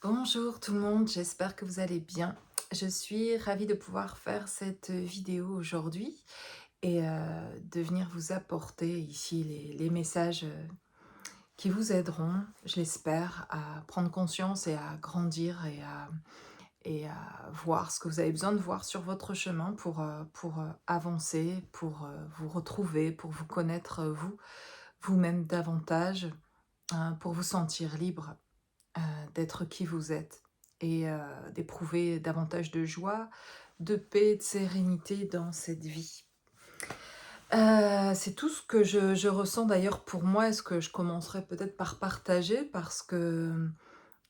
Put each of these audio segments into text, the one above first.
Bonjour tout le monde, j'espère que vous allez bien. Je suis ravie de pouvoir faire cette vidéo aujourd'hui et de venir vous apporter ici les messages qui vous aideront, je l'espère, à prendre conscience et à grandir et à voir ce que vous avez besoin de voir sur votre chemin pour avancer, pour vous retrouver, pour vous connaître vous-même davantage, pour vous sentir libre d'être qui vous êtes et d'éprouver davantage de joie, de paix, de sérénité dans cette vie. C'est tout ce que je ressens d'ailleurs pour moi et ce que je commencerai peut-être par partager parce que,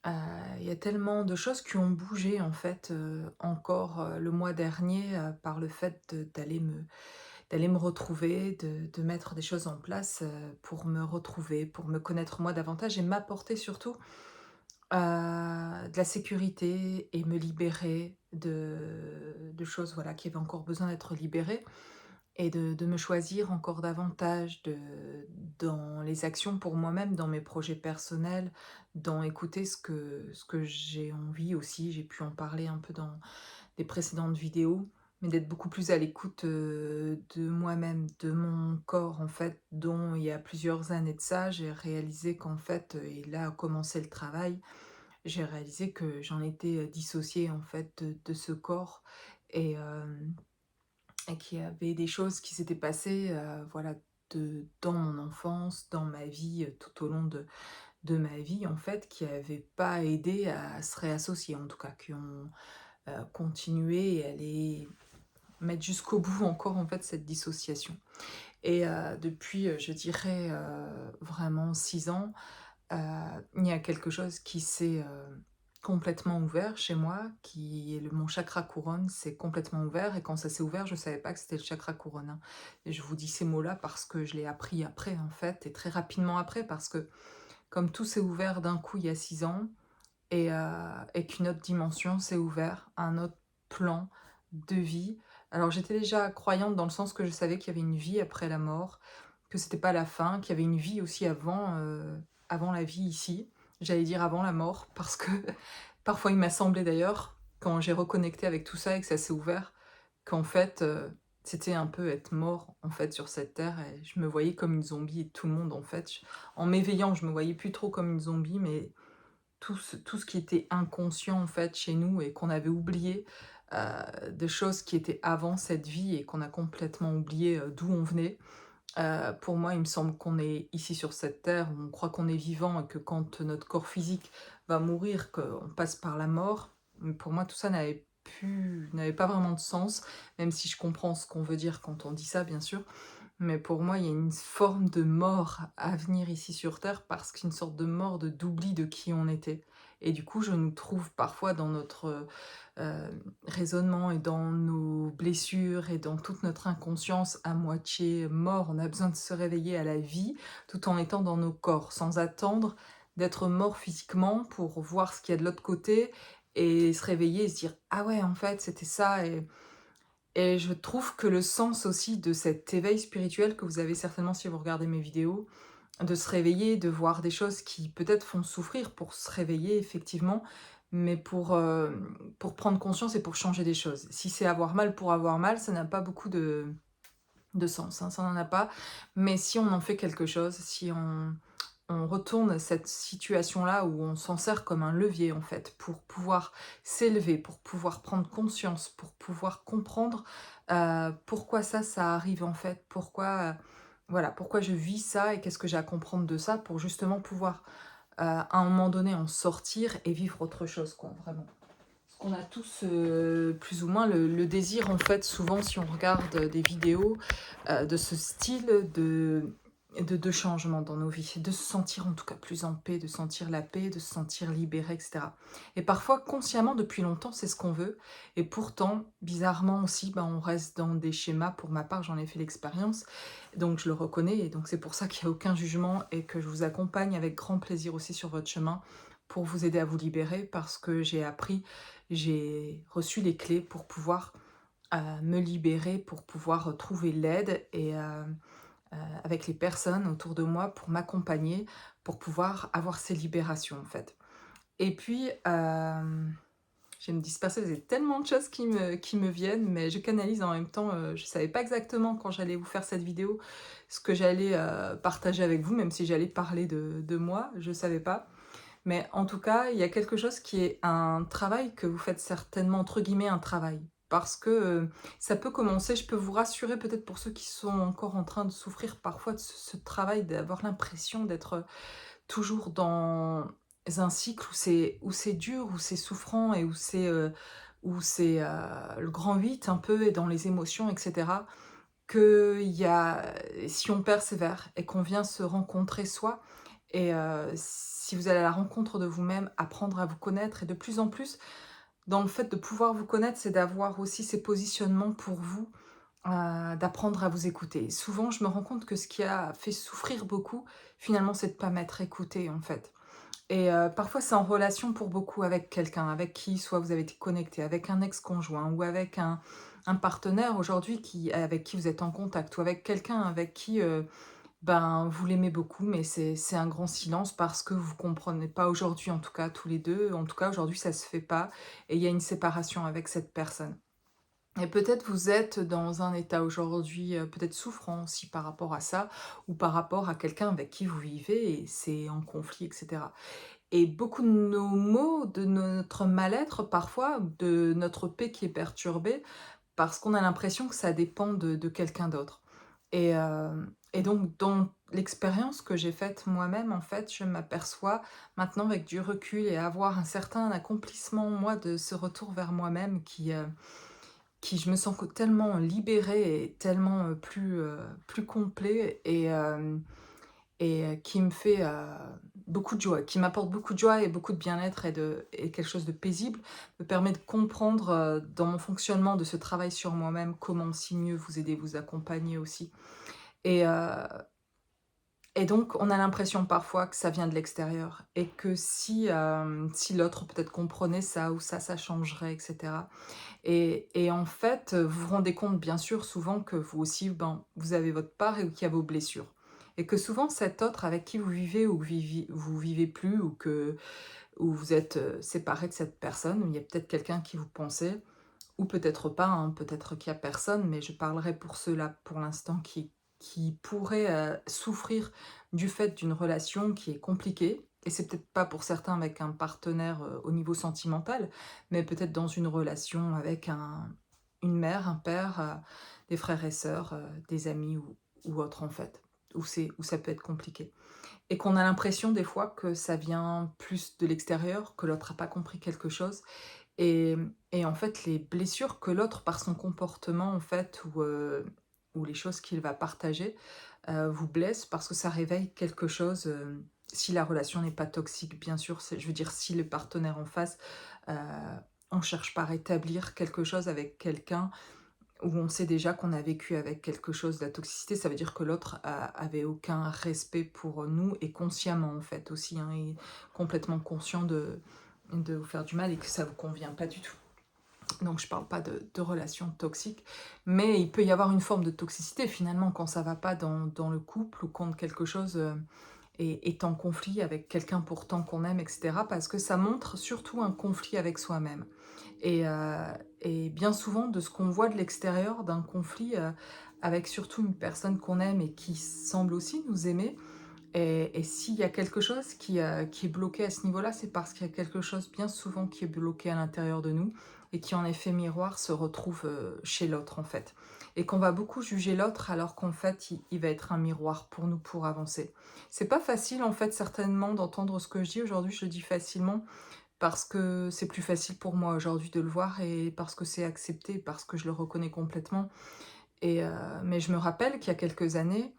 il y a tellement de choses qui ont bougé en fait, encore, le mois dernier, par le fait d'aller me retrouver, de mettre des choses en place, pour me retrouver, pour me connaître moi davantage et m'apporter surtout de la sécurité et me libérer de choses, voilà, qui avaient encore besoin d'être libérées et de me choisir encore davantage dans les actions pour moi-même, dans mes projets personnels, dans écouter ce que j'ai envie aussi. J'ai pu en parler un peu dans des précédentes vidéos, mais d'être beaucoup plus à l'écoute, de moi-même, de mon corps, en fait, dont il y a plusieurs années de ça, j'ai réalisé qu'en fait, et là a commencé le travail, j'ai réalisé que j'en étais, dissociée en fait de ce corps et et qu'il y avait des choses qui s'étaient passées, voilà, dans mon enfance, dans ma vie, tout au long de ma vie en fait, qui n'avaient pas aidé à se réassocier en tout cas, qui ont, continué et allaient mettre jusqu'au bout encore en fait cette dissociation et depuis, je dirais, vraiment 6 ans. Heu, il y a quelque chose qui s'est, complètement ouvert chez moi, qui est le mon chakra couronne s'est complètement ouvert et quand ça s'est ouvert, je savais pas que c'était le chakra couronne, hein. Et je vous dis ces mots-là parce que je l'ai appris après, en fait et très rapidement après parce que comme tout s'est ouvert d'un coup il y a 6 ans et qu'une autre dimension s'est ouvert, un autre plan de vie. Alors j'étais déjà croyante dans le sens que je savais qu'il y avait une vie après la mort, que c'était pas la fin, qu'il y avait une vie aussi avant la vie ici. J'allais dire avant la mort parce que parfois il m'a semblé d'ailleurs, quand j'ai reconnecté avec tout ça et que ça s'est ouvert, qu'en fait, c'était un peu être mort, en fait, sur cette terre et je me voyais comme une zombie et tout le monde, en fait. En m'éveillant, je me voyais plus trop comme une zombie, mais tout ce qui était inconscient, en fait, chez nous et qu'on avait oublié, de choses qui étaient avant cette vie et qu'on a complètement oublié, d'où on venait. Pour moi, il me semble qu'on est ici sur cette terre, on croit qu'on est vivant et que quand notre corps physique va mourir, qu'on passe par la mort. Mais pour moi, tout ça n'avait pas vraiment de sens, même si je comprends ce qu'on veut dire quand on dit ça, bien sûr. Mais pour moi, il y a une forme de mort à venir ici sur terre parce qu'une sorte de mort d'oubli de qui on était. Et du coup, je nous trouve parfois dans notre, raisonnement et dans nos blessures et dans toute notre inconscience à moitié mort. On a besoin de se réveiller à la vie tout en étant dans nos corps, sans attendre d'être mort physiquement pour voir ce qu'il y a de l'autre côté et se réveiller et se dire: «Ah ouais, en fait, c'était ça» et je trouve que le sens aussi de cet éveil spirituel que vous avez certainement si vous regardez mes vidéos, de se réveiller, de voir des choses qui peut-être font souffrir pour se réveiller effectivement, mais pour prendre conscience et pour changer des choses. Si c'est avoir mal pour avoir mal, ça n'a pas beaucoup de sens, hein, ça n'en a pas. Mais si on en fait quelque chose, si on retourne cette situation-là où on s'en sert comme un levier en fait, pour pouvoir s'élever, pour pouvoir prendre conscience, pour pouvoir comprendre, pourquoi ça arrive en fait, pourquoi, voilà, pourquoi je vis ça et qu'est-ce que j'ai à comprendre de ça pour justement pouvoir, à un moment donné en sortir et vivre autre chose quoi, vraiment. Parce qu'on a tous, plus ou moins le désir en fait, souvent si on regarde des vidéos, de ce style de changement dans nos vies, de se sentir en tout cas plus en paix, de sentir la paix, de se sentir libéré et cetera. Et parfois consciemment depuis longtemps, c'est ce qu'on veut et pourtant bizarrement aussi, ben, on reste dans des schémas. Pour ma part, j'en ai fait l'expérience, donc je le reconnais et donc c'est pour ça qu'il y a aucun jugement et que je vous accompagne avec grand plaisir aussi sur votre chemin pour vous aider à vous libérer parce que j'ai reçu les clés pour pouvoir, me libérer, pour pouvoir, trouver l'aide et avec les personnes autour de moi pour m'accompagner, pour pouvoir avoir ces libérations, en fait. Et puis, je vais me disperser, il y a tellement de choses qui me viennent, mais je canalise en même temps, je ne savais pas exactement quand j'allais vous faire cette vidéo, ce que j'allais, partager avec vous, même si j'allais parler de moi, je ne savais pas. Mais en tout cas, il y a quelque chose qui est un travail que vous faites certainement entre guillemets «un travail». Parce que, ça peut commencer, je peux vous rassurer peut-être pour ceux qui sont encore en train de souffrir parfois de ce travail, d'avoir l'impression d'être, toujours dans un cycle où c'est dur, où c'est souffrant et où c'est, le grand 8 un peu et dans les émotions et cetera. Qu'il y a si on persévère et qu'on vient se rencontrer soi et si vous allez à la rencontre de vous-même, apprendre à vous connaître et de plus en plus dans le fait de pouvoir vous connaître, c'est d'avoir aussi ces positionnements pour vous, d'apprendre à vous écouter. Souvent, je me rends compte que ce qui a fait souffrir beaucoup, finalement, c'est de pas m'être écoutée, en fait. Et parfois, c'est en relation pour beaucoup avec quelqu'un, avec qui soit vous avez été connecté, avec un ex-conjoint ou avec un partenaire aujourd'hui avec qui vous êtes en contact ou avec quelqu'un avec qui, ben, vous l'aimez beaucoup, mais c'est un grand silence parce que vous comprenez pas aujourd'hui, en tout cas tous les 2. En tout cas aujourd'hui ça se fait pas et il y a une séparation avec cette personne. Et peut-être vous êtes dans un état aujourd'hui, peut-être souffrant aussi par rapport à ça ou par rapport à quelqu'un avec qui vous vivez et c'est en conflit et cetera. Et beaucoup de nos maux, de notre mal-être parfois, de notre paix qui est perturbée, parce qu'on a l'impression que ça dépend de quelqu'un d'autre. Et donc dans l'expérience que j'ai faite moi-même, en fait, je m'aperçois maintenant avec du recul et avoir un certain accomplissement, moi, de ce retour vers moi-même qui je me sens tellement libérée et tellement, plus complet et qui me fait, beaucoup de joie, qui m'apporte beaucoup de joie et beaucoup de bien-être et quelque chose de paisible, me permet de comprendre, dans mon fonctionnement de ce travail sur moi-même, comment aussi mieux vous aider, vous accompagner aussi. Et et donc on a l'impression parfois que ça vient de l'extérieur et que si l'autre peut-être comprenait ça ou ça changerait et cetera. Et en fait, vous vous rendez compte bien sûr souvent que vous aussi, ben, vous avez votre part et qu'il y a vos blessures. Et que souvent cet autre avec qui vous vivez ou que vous vivez plus ou vous êtes, séparés de cette personne, il y a peut-être quelqu'un qui vous pensait ou peut-être pas, hein, peut-être qu'il y a personne, mais je parlerai pour ceux-là pour l'instant qui pourraient, souffrir du fait d'une relation qui est compliquée et c'est peut-être pas pour certains avec un partenaire, au niveau sentimental, mais peut-être dans une relation avec une mère, un père, des frères et sœurs, des amis ou autres en fait, où ça peut être compliqué. Et qu'on a l'impression des fois que ça vient plus de l'extérieur, que l'autre a pas compris quelque chose et en fait, les blessures que l'autre, par son comportement, en fait, ou les choses qu'il va partager, vous blessent parce que ça réveille quelque chose, si la relation n'est pas toxique, bien sûr. Je veux dire, si le partenaire en face, heu, on cherche pas à rétablir quelque chose avec quelqu'un où on sait déjà qu'on a vécu avec quelque chose, de la toxicité, ça veut dire que l'autre avait aucun respect pour nous et consciemment, en fait, aussi, hein, et complètement conscient de vous faire du mal et que ça vous convient pas du tout. Donc je parle pas de relations toxiques, mais il peut y avoir une forme de toxicité finalement quand ça va pas dans le couple ou quand quelque chose, est en conflit avec quelqu'un pourtant qu'on aime et cetera. Parce que ça montre surtout un conflit avec soi-même et heu et bien souvent de ce qu'on voit de l'extérieur d'un conflit, avec surtout une personne qu'on aime et qui semble aussi nous aimer, et s'il y a quelque chose qui est bloqué à ce niveau-là, c'est parce qu'il y a quelque chose bien souvent qui est bloqué à l'intérieur de nous et qui en effet miroir se retrouve, chez l'autre en fait. Et qu'on va beaucoup juger l'autre alors qu'en fait il va être un miroir pour nous pour avancer. C'est pas facile en fait certainement d'entendre ce que je dis aujourd'hui, je le dis facilement parce que c'est plus facile pour moi aujourd'hui de le voir et parce que c'est accepté, parce que je le reconnais complètement mais je me rappelle qu'il y a quelques années,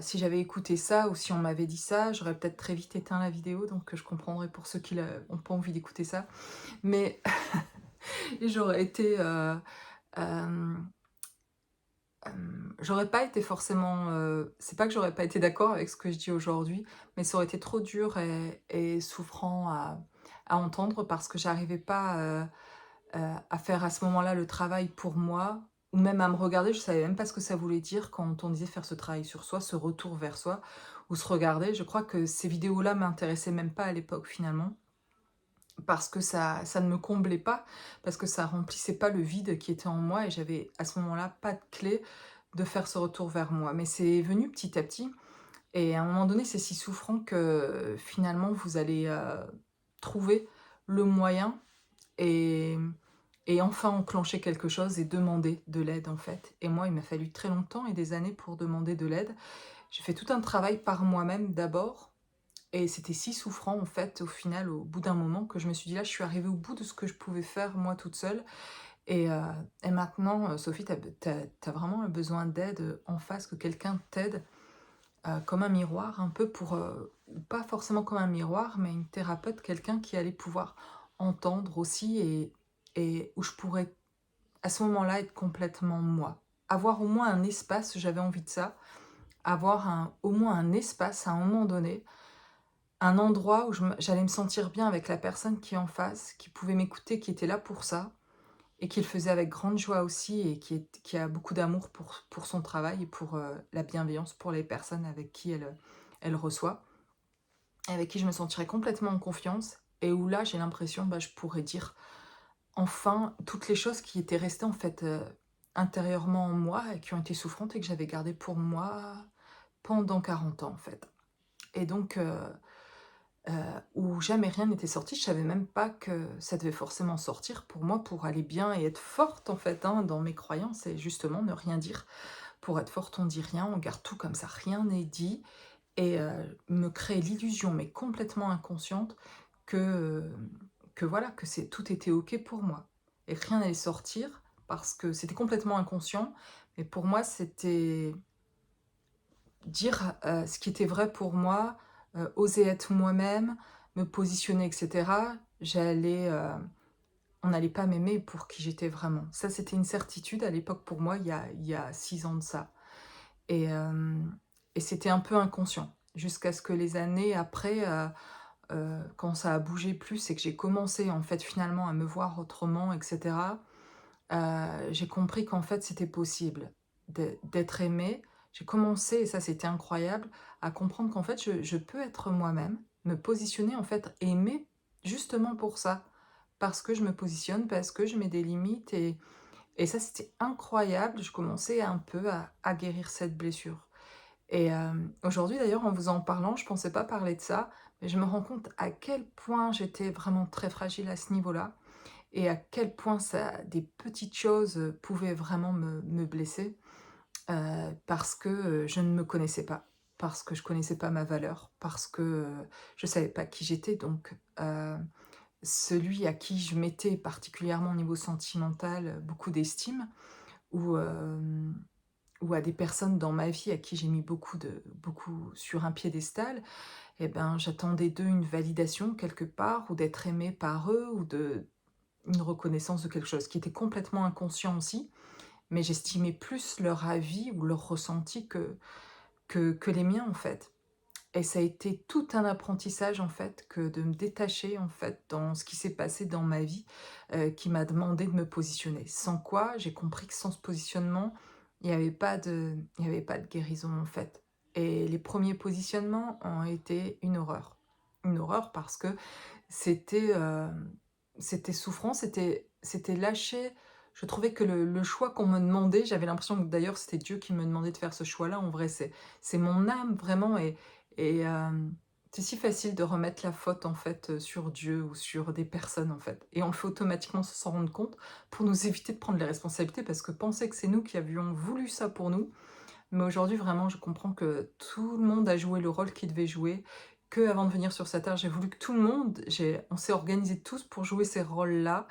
si j'avais écouté ça ou si on m'avait dit ça, j'aurais peut-être très vite éteint la vidéo, donc je comprendrais pour ceux qui n'ont pas envie d'écouter ça. Mais j'aurais été, hem, j'aurais pas été forcément, c'est pas que j'aurais pas été d'accord avec ce que je dis aujourd'hui, mais ça aurait été trop dur et souffrant à entendre parce que j'arrivais pas, à faire à ce moment-là le travail pour moi ou même à me regarder. Je savais même pas ce que ça voulait dire quand on disait faire ce travail sur soi, ce retour vers soi ou se regarder. Je crois que ces vidéos-là m'intéressaient même pas à l'époque finalement parce que ça ne me comblait pas, parce que ça remplissait pas le vide qui était en moi et j'avais à ce moment-là pas de clé de faire ce retour vers moi. Mais c'est venu petit à petit et à un moment donné, c'est si souffrant que finalement vous allez, trouver le moyen et enfin enclencher quelque chose et demander de l'aide, en fait. Et moi, il m'a fallu très longtemps et des années pour demander de l'aide. J'ai fait tout un travail par moi-même d'abord et c'était si souffrant, en fait, au final, au bout d'un moment, que je me suis dit: «Là, je suis arrivée au bout de ce que je pouvais faire moi toute seule et heu et maintenant, Sophie, tu as vraiment un besoin d'aide, en face, que quelqu'un t'aide, comme un miroir un peu pour, ou pas forcément comme un miroir, mais une thérapeute, quelqu'un qui allait pouvoir entendre aussi et où je pourrais à ce moment-là être complètement moi. Avoir au moins un espace, j'avais envie de ça, avoir au moins un espace à un moment donné, un endroit où j'allais me sentir bien avec la personne qui est en face, qui pouvait m'écouter, qui était là pour ça et qui le faisait avec grande joie aussi et qui a beaucoup d'amour pour son travail et pour, la bienveillance pour les personnes avec qui elle reçoit et avec qui je me sentirais complètement en confiance et où là, j'ai l'impression, bah, je pourrais dire enfin toutes les choses qui étaient restées en fait, intérieurement en moi et qui ont été souffrantes et que j'avais gardées pour moi pendant 40 ans, en fait. Et donc où jamais rien n'était sorti. Je savais même pas que ça devait forcément sortir pour moi, pour aller bien et être forte en fait, hein, dans mes croyances et justement ne rien dire. Pour être forte, on dit rien, on garde tout comme ça, rien n'est dit et me créer l'illusion, mais complètement inconsciente, que, que voilà, que c'est tout était OK pour moi et que rien n'allait sortir parce que c'était complètement inconscient. Mais pour moi, c'était dire, ce qui était vrai pour moi, oser être moi-même, me positionner et cetera. On n'allait pas m'aimer pour qui j'étais vraiment. Ça, c'était une certitude à l'époque pour moi, il y a 6 ans de ça et c'était un peu inconscient jusqu'à ce que les années après, quand ça a bougé plus et que j'ai commencé, en fait, finalement à me voir autrement et cetera, j'ai compris qu'en fait, c'était possible d'être aimée. J'ai commencé, et ça, c'était incroyable, à comprendre qu'en fait, je peux être moi-même, me positionner, en fait, aimer justement pour ça. Parce que je me positionne, parce que je mets des limites et ça, c'était incroyable. Je commençais un peu à guérir cette blessure. Et aujourd'hui, d'ailleurs, en vous en parlant, je pensais pas parler de ça, mais je me rends compte à quel point j'étais vraiment très fragile à ce niveau-là et à quel point ça des petites choses, pouvaient vraiment me blesser, parce que, je ne me connaissais pas, parce que je connaissais pas ma valeur, parce que, je savais pas qui j'étais donc celui à qui je mettais particulièrement au niveau sentimental, beaucoup d'estime ou ou à des personnes dans ma vie à qui j'ai mis beaucoup sur un piédestal et ben, j'attendais d'eux une validation quelque part ou d'être aimée par eux ou une reconnaissance de quelque chose qui était complètement inconscient aussi, mais j'estimais plus leur avis ou leur ressenti que les miens, en fait. Et ça a été tout un apprentissage, en fait, que de me détacher, en fait, dans ce qui s'est passé dans ma vie, qui m'a demandé de me positionner. Sans quoi, j'ai compris que sans ce positionnement, il y avait pas de guérison, en fait. Et les premiers positionnements ont été une horreur. Une horreur parce que c'était, c'était souffrant, c'était lâcher. Je trouvais que le choix qu'on me demandait, j'avais l'impression que d'ailleurs c'était Dieu qui me demandait de faire ce choix-là. En vrai, c'est mon âme vraiment et c'est si facile de remettre la faute en fait, sur Dieu ou sur des personnes en fait et on le fait automatiquement sans s'en rendre compte pour nous éviter de prendre les responsabilités parce que penser que c'est nous qui avions voulu ça pour nous, mais aujourd'hui, vraiment, je comprends que tout le monde a joué le rôle qu'il devait jouer, que avant de venir sur cette terre, j'ai voulu que tout le monde on s'est organisés tous pour jouer ces rôles-là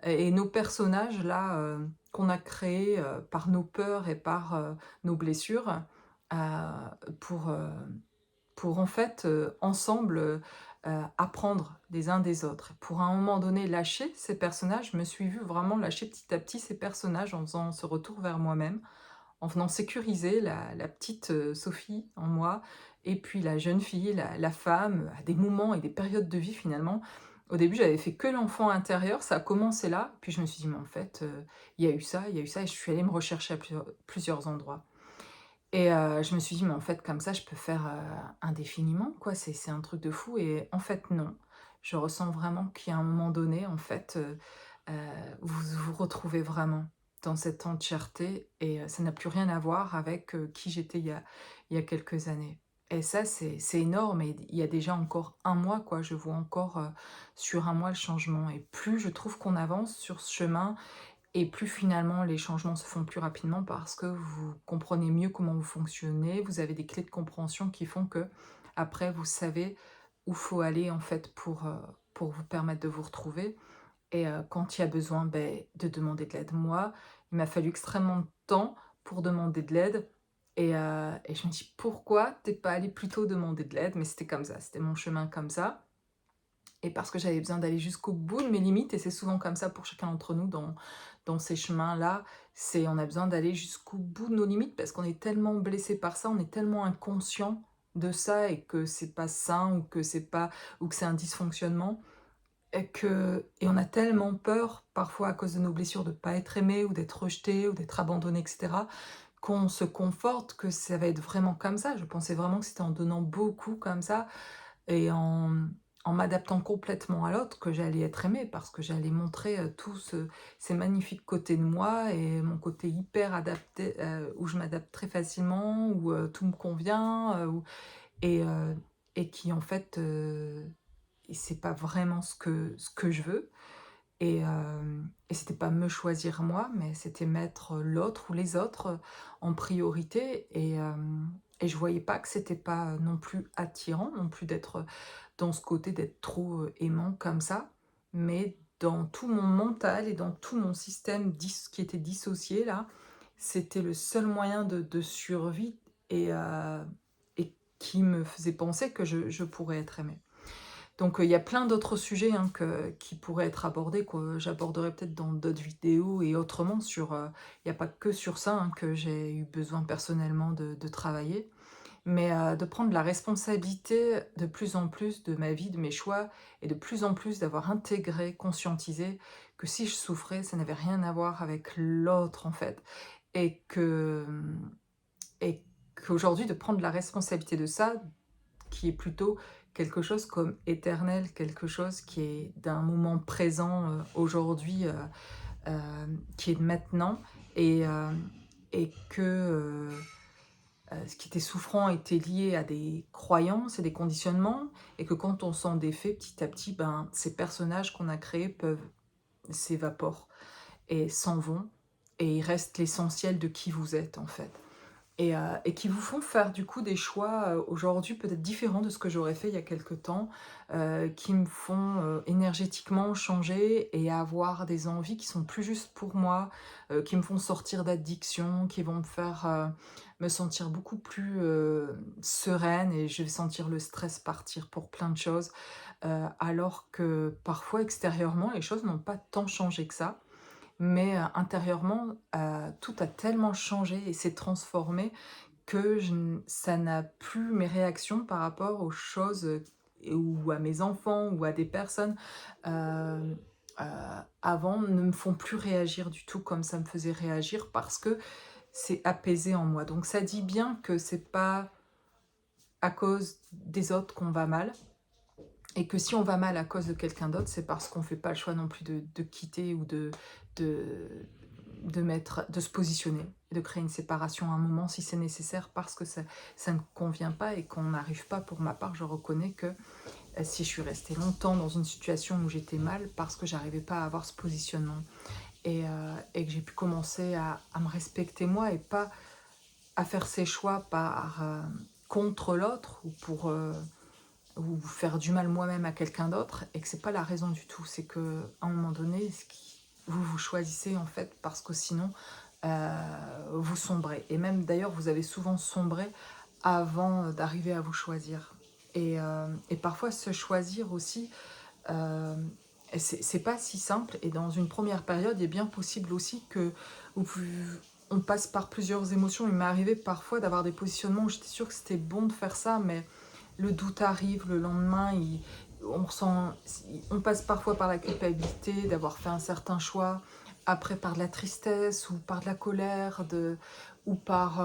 et nos personnages-là, qu'on a créés, par nos peurs et par, nos blessures, pour, pour en fait, ensemble, apprendre des uns des autres. Pour à un moment donné lâcher ces personnages, je me suis vue vraiment lâcher petit à petit ces personnages en faisant ce retour vers moi-même en venant sécuriser la petite, Sophie en moi et puis la jeune fille, la femme, à des moments et des périodes de vie finalement. Au début, j'avais fait que l'enfant intérieur, ça a commencé là, puis je me suis dit: «Mais en fait, il y a eu ça, il y a eu ça» et je suis allée me rechercher à plusieurs endroits et je me suis dit: «Mais en fait comme ça je peux faire, indéfiniment quoi, c'est un truc de fou» et en fait non. je ressens vraiment qu'il y a un moment donné, en fait, vous vous retrouvez vraiment dans cette entièreté et ça n'a plus rien à voir avec, qui j'étais il y a quelques années et ça, c'est énorme et il y a déjà encore un mois, quoi. Je vois encore, sur un mois le changement et plus je trouve qu'on avance sur ce chemin et plus finalement les changements se font plus rapidement parce que vous comprenez mieux comment vous fonctionnez, vous avez des clés de compréhension qui font que après vous savez où faut aller en fait pour vous permettre de vous retrouver et quand il y a besoin, de demander de l'aide. Moi, il m'a fallu extrêmement de temps pour demander de l'aide et je me dis: «Pourquoi t'es pas allé plus tôt demander de l'aide?» mais c'était comme ça, c'était mon chemin comme ça et parce que j'avais besoin d'aller jusqu'au bout de mes limites et c'est souvent comme ça pour chacun d'entre nous dans ces chemins-là, c'est on a besoin d'aller jusqu'au bout de nos limites parce qu'on est tellement blessé par ça, on est tellement inconscient de ça et que c'est pas sain ou que c'est pas ou que c'est un dysfonctionnement et on a tellement peur, parfois à cause de nos blessures, de pas être aimé ou d'être rejeté ou d'être abandonné et cetera, qu'on se conforte que ça va être vraiment comme ça. Je pensais vraiment que c'était en donnant beaucoup comme ça et en m'adaptant complètement à l'autre que j'allais être aimée parce que j'allais montrer, tout ces magnifiques côtés de moi et mon côté hyper adapté, où je m'adapte très facilement, où, tout me convient, où et heu et qui en fait, et c'est pas vraiment ce que je veux et c'était pas me choisir moi, mais c'était mettre l'autre ou les autres en priorité et je voyais pas que c'était pas non plus attirant, non plus d'être dans ce côté d'être trop, aimant comme ça, mais dans tout mon mental et dans tout mon système qui était dissocié là, c'était le seul moyen de survie et qui me faisait penser que je pourrais être aimée. Donc, il y a plein d'autres sujets, hein, qui pourraient être abordés, que j'aborderai peut-être dans d'autres vidéos et autrement il y a pas que sur ça, hein, que j'ai eu besoin personnellement de travailler. Mais, de prendre la responsabilité de plus en plus de ma vie, de mes choix et de plus en plus d'avoir intégré, conscientisé que si je souffrais, ça n'avait rien à voir avec l'autre, en fait. Et que, et qu'aujourd'hui de prendre la responsabilité de ça, qui est plutôt quelque chose comme éternel, quelque chose qui est d'un moment présent, aujourd'hui, qui est de maintenant et hem et que, ce qui était souffrant était lié à des croyances et des conditionnements et que quand on s'en défait petit à petit, ben, ces personnages qu'on a créés peuvent s'évaporent et s'en vont et il reste l'essentiel de qui vous êtes, en fait. Et qui vous font faire du coup des choix, aujourd'hui peut-être différents de ce que j'aurais fait il y a quelque temps, qui me font, énergétiquement changer et avoir des envies qui sont plus justes pour moi, qui me font sortir d'addiction, qui vont me faire, me sentir beaucoup plus, sereine et je vais sentir le stress partir pour plein de choses, alors que parfois extérieurement les choses n'ont pas tant changé que ça. Mais, intérieurement, tout a tellement changé et s'est transformé que je n ça n'a plus mes réactions par rapport aux choses, ou à mes enfants ou à des personnes, hem, heu, avant ne me font plus réagir du tout comme ça me faisait réagir parce que c'est apaisé en moi. Donc ça dit bien que c'est pas à cause des autres qu'on va mal et que si on va mal à cause de quelqu'un d'autre, c'est parce qu'on fait pas le choix non plus de quitter ou de de se positionner, de créer une séparation à un moment si c'est nécessaire parce que ça ne convient pas et qu'on n'arrive pas pour ma part, je reconnais que, si je suis restée longtemps dans une situation où j'étais mal parce que j'arrivais pas à avoir ce positionnement et que j'ai pu commencer à me respecter moi et pas à faire ses choix par, contre l'autre ou faire du mal moi-même à quelqu'un d'autre et que c'est pas la raison du tout. C'est qu'à un moment donné, vous vous choisissez en fait parce que sinon, heu, vous sombrez et même d'ailleurs vous avez souvent sombré avant, d'arriver à vous choisir et parfois se choisir aussi, hem, et c'est pas si simple et dans une première période, il est bien possible aussi que vous pou on passe par plusieurs émotions. Il m'est arrivé parfois d'avoir des positionnements où j'étais sûre que c'était bon de faire ça, mais le doute arrive, le lendemain, on ressent, on passe parfois par la culpabilité d'avoir fait un certain choix, après par de la tristesse ou par de la colère, ou par,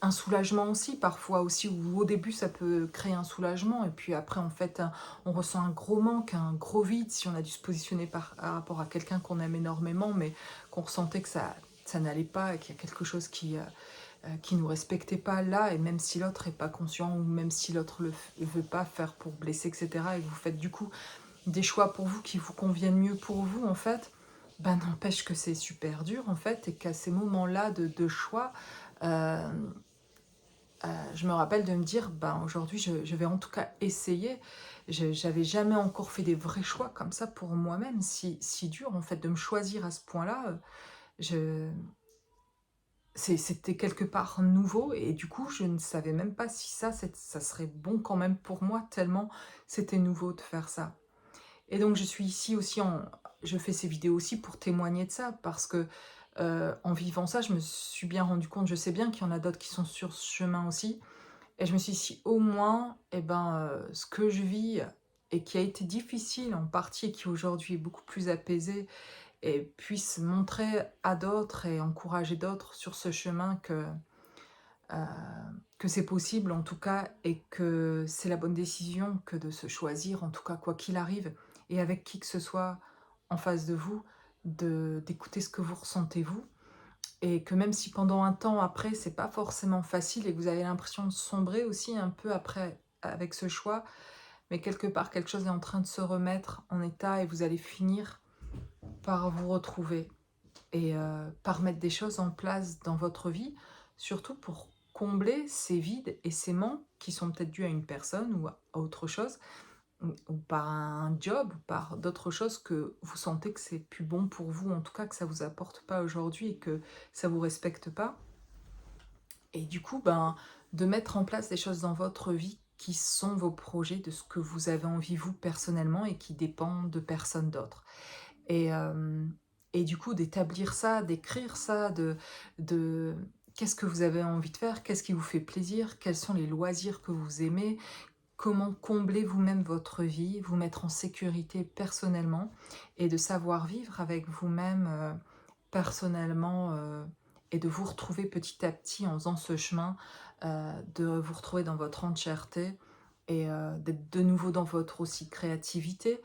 un soulagement aussi, parfois aussi, où au début ça peut créer un soulagement et puis après en fait, on ressent un gros manque, un gros vide si on a dû se positionner par rapport à quelqu'un qu'on aime énormément, mais qu'on ressentait que ça n'allait pas et qu'il y a quelque chose qui nous respectait pas là, et même si l'autre est pas conscient ou même si l'autre veut pas faire pour blesser, et cetera, et que vous faites du coup des choix pour vous qui vous conviennent mieux pour vous en fait, ben n'empêche que c'est super dur en fait et qu'à ces moments-là de choix, hem, je me rappelle de me dire: «Ben aujourd'hui je vais en tout cas essayer». J'avais jamais encore fait des vrais choix comme ça pour moi-même, si dur en fait de me choisir à ce point-là, je c'était quelque part nouveau et du coup, je ne savais même pas si ça serait bon quand même pour moi, tellement c'était nouveau de faire ça. Et donc je suis ici aussi je fais ces vidéos aussi pour témoigner de ça parce que, en vivant ça, je me suis bien rendu compte, je sais bien qu'il y en a d'autres qui sont sur ce chemin aussi et je me suis dit: «Si au moins, et ben, ce que je vis et qui a été difficile en partie et qui aujourd'hui est beaucoup plus apaisé et puisse montrer à d'autres et encourager d'autres sur ce chemin heu, que c'est possible en tout cas et que c'est la bonne décision que de se choisir en tout cas quoi qu'il arrive et avec qui que ce soit en face de vous, de d'écouter ce que vous ressentez vous et que même si pendant un temps après c'est pas forcément facile et que vous avez l'impression de sombrer aussi un peu après avec ce choix, mais quelque part quelque chose est en train de se remettre en état et vous allez finir par vous retrouver et par mettre des choses en place dans votre vie, surtout pour combler ces vides et ces manques qui sont peut-être dus à une personne ou à autre chose, ou par un job, ou par d'autres choses que vous sentez que c'est plus bon pour vous, en tout cas que ça vous apporte pas aujourd'hui et que ça vous respecte pas. Et du coup, ben, de mettre en place des choses dans votre vie qui sont vos projets, de ce que vous avez envie vous personnellement et qui dépendent de personne d'autre. Et et du coup d'établir ça, d'écrire ça, de qu'est-ce que vous avez envie de faire? Qu'est-ce qui vous fait plaisir? Quels sont les loisirs que vous aimez? Comment combler vous-même votre vie? Vous mettre en sécurité personnellement et de savoir vivre avec vous-même, personnellement, et de vous retrouver petit à petit en faisant ce chemin, de vous retrouver dans votre entièreté et d'être de nouveau dans votre aussi créativité,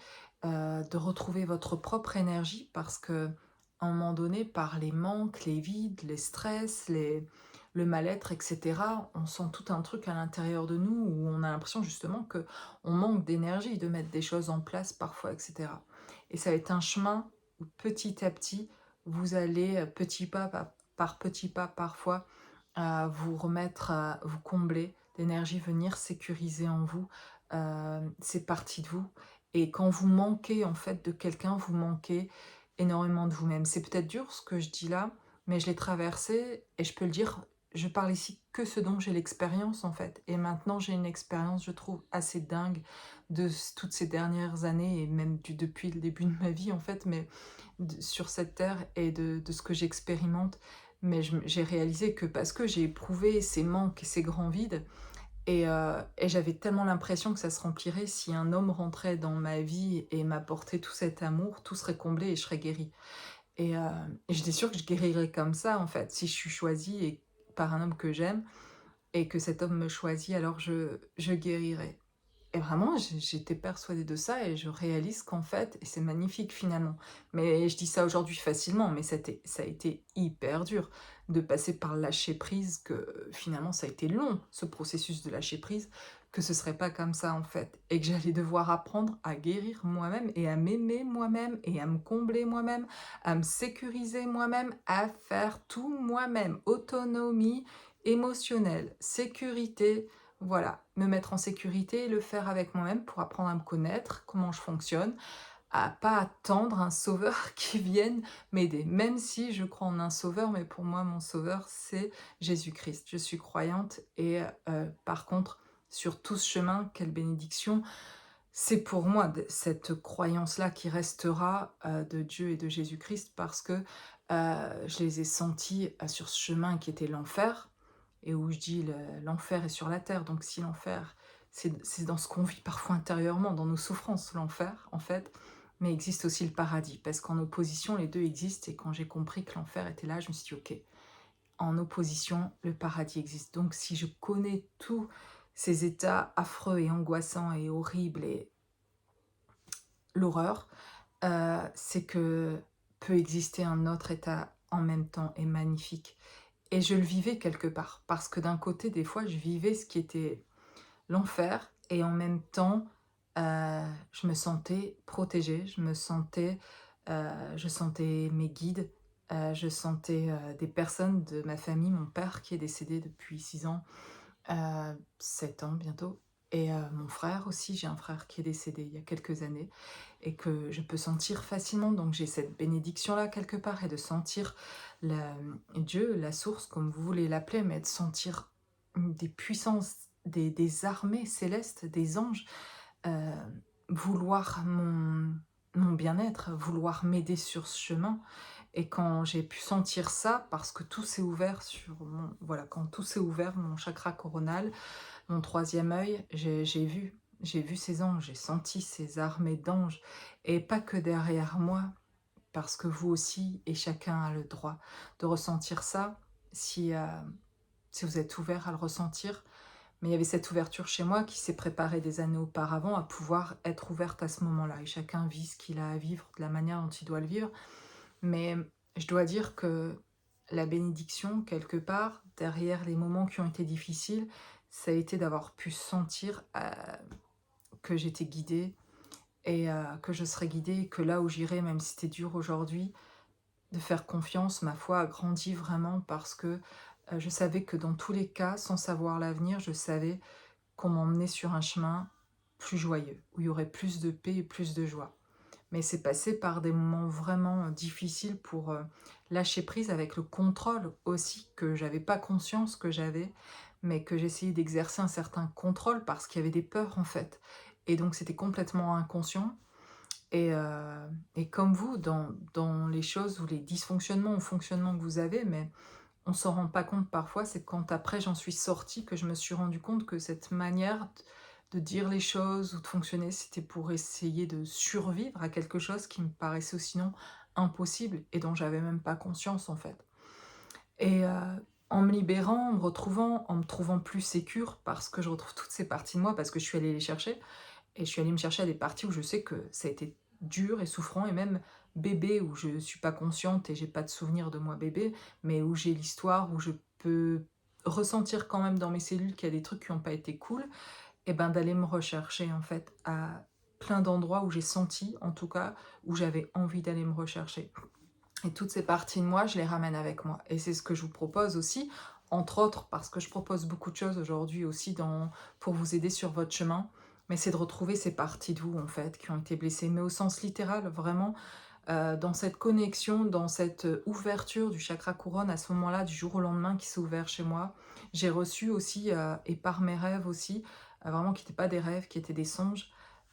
de retrouver votre propre énergie parce qu'à un moment donné, par les manques, les vides, les stress, le mal-être et cetera, on sent tout un truc à l'intérieur de nous où on a l'impression justement qu'on manque d'énergie, de mettre des choses en place parfois et cetera. Et ça va être un chemin où petit à petit, vous allez, petit pas par petit pas parfois, vous remettre, vous combler d'énergie, venir sécuriser en vous, ces parties de vous et quand vous manquez en fait de quelqu'un, vous manquez énormément de vous-même. C'est peut-être dur ce que je dis là, mais je l'ai traversé et je peux le dire, je parle ici que ce dont j'ai l'expérience en fait et maintenant j'ai une expérience, je trouve, assez dingue de toutes ces dernières années et même depuis le début de ma vie en fait, mais sur cette terre et de ce que j'expérimente. Mais j'ai réalisé que parce que j'ai éprouvé ces manques et ces grands vides, et j'avais tellement l'impression que ça se remplirait si un homme rentrait dans ma vie et m'apportait tout cet amour, tout serait comblé et je serais guérie. Et, et j'étais sûre que je guérirais comme ça, en fait, si je suis choisie et par un homme que j'aime et que cet homme me choisit, alors je guérirai. Et vraiment, j'étais persuadée de ça et je réalise qu'en fait et c'est magnifique finalement, mais je dis ça aujourd'hui facilement, mais ça a été hyper dur de passer par le lâcher prise, que finalement ça a été long, ce processus de lâcher prise, que ce serait pas comme ça en fait et que j'allais devoir apprendre à guérir moi-même et à m'aimer moi-même et à me combler moi-même, à me sécuriser moi-même, à faire tout moi-même. Autonomie émotionnelle, sécurité, voilà, me mettre en sécurité et le faire avec moi-même pour apprendre à me connaître, comment je fonctionne, à pas attendre un sauveur qui vienne m'aider. Même si je crois en un sauveur, mais pour moi, mon sauveur, c'est Jésus-Christ. Je suis croyante et par contre, sur tout ce chemin, quelle bénédiction, c'est pour moi cette croyance-là qui restera de Dieu et de Jésus-Christ parce que je les ai sentis sur ce chemin qui était l'enfer et où je dis l'enfer est sur la terre. Donc si l'enfer, c'est dans ce qu'on vit parfois intérieurement, dans nos souffrances, l'enfer en fait, mais existe aussi le paradis parce qu'en opposition, les deux existent et quand j'ai compris que l'enfer était là, je me suis dit ok, en opposition, le paradis existe. Donc si je connais tous ces états affreux et angoissants et horribles et l'horreur, c'est que peut exister un autre état en même temps et magnifique. Et je le vivais quelque part, parce que d'un côté, des fois, je vivais ce qui était l'enfer et en même temps, je me sentais protégée, je sentais mes guides, je sentais, des personnes de ma famille, mon père qui est décédé depuis 6 ans, 7 ans bientôt et mon frère aussi, j'ai un frère qui est décédé il y a quelques années et que je peux sentir facilement. Donc j'ai cette bénédiction-là quelque part et de sentir Dieu, la source, comme vous voulez l'appeler, mais de sentir des puissances, des armées célestes, des anges, heu, vouloir mon bien-être, vouloir m'aider sur ce chemin. Et quand j'ai pu sentir ça, parce que tout s'est ouvert sur mon voilà, quand tout s'est ouvert, mon chakra coronal, mon troisième œil, j'ai vu ces anges, j'ai senti ces armées d'anges et pas que derrière moi, parce que vous aussi et chacun a le droit de ressentir ça si, si vous êtes ouvert à le ressentir. Mais il y avait cette ouverture chez moi qui s'est préparée des années auparavant à pouvoir être ouverte à ce moment-là et chacun vit ce qu'il a à vivre de la manière dont il doit le vivre. Mais je dois dire que la bénédiction, quelque part, derrière les moments qui ont été difficiles, ça a été d'avoir pu sentir, que j'étais guidée et que je serais guidée et que là où j'irai, même si c'était dur aujourd'hui, de faire confiance, ma foi a grandi vraiment parce que, je savais que dans tous les cas, sans savoir l'avenir, je savais qu'on m'emmenait sur un chemin plus joyeux, où il y aurait plus de paix et plus de joie. Mais c'est passé par des moments vraiment, difficiles pour, lâcher prise avec le contrôle aussi que j'avais pas conscience que j'avais, mais que j'essayais d'exercer un certain contrôle parce qu'il y avait des peurs en fait. Et donc c'était complètement inconscient et comme vous dans les choses ou les dysfonctionnements ou fonctionnements que vous avez, mais on s'en rend pas compte parfois, c'est quand après j'en suis sortie que je me suis rendu compte que cette manière de dire les choses ou de fonctionner, c'était pour essayer de survivre à quelque chose qui me paraissait sinon impossible et dont j'avais même pas conscience en fait. Et en me libérant, en me retrouvant, en me trouvant plus sécure parce que je retrouve toutes ces parties de moi, parce que je suis allée les chercher et je suis allée me chercher à des parties où je sais que ça a été dur et souffrant et même bébé où je suis pas consciente et j'ai pas de souvenir de moi bébé, mais où j'ai l'histoire, où je peux ressentir quand même dans mes cellules qu'il y a des trucs qui ont pas été cool et ben, d'aller me rechercher en fait à plein d'endroits où j'ai senti, en tout cas, où j'avais envie d'aller me rechercher. Et toutes ces parties de moi, je les ramène avec moi. Et c'est ce que je vous propose aussi, entre autres, parce que je propose beaucoup de choses aujourd'hui aussi pour vous aider sur votre chemin. Mais c'est de retrouver ces parties de vous, en fait, qui ont été blessées, mais au sens littéral, vraiment, dans cette connexion, dans cette ouverture du chakra couronne, à ce moment-là, du jour au lendemain, qui s'est ouvert chez moi. J'ai reçu aussi, et par mes rêves aussi, vraiment qui n'étaient pas des rêves, qui étaient des songes,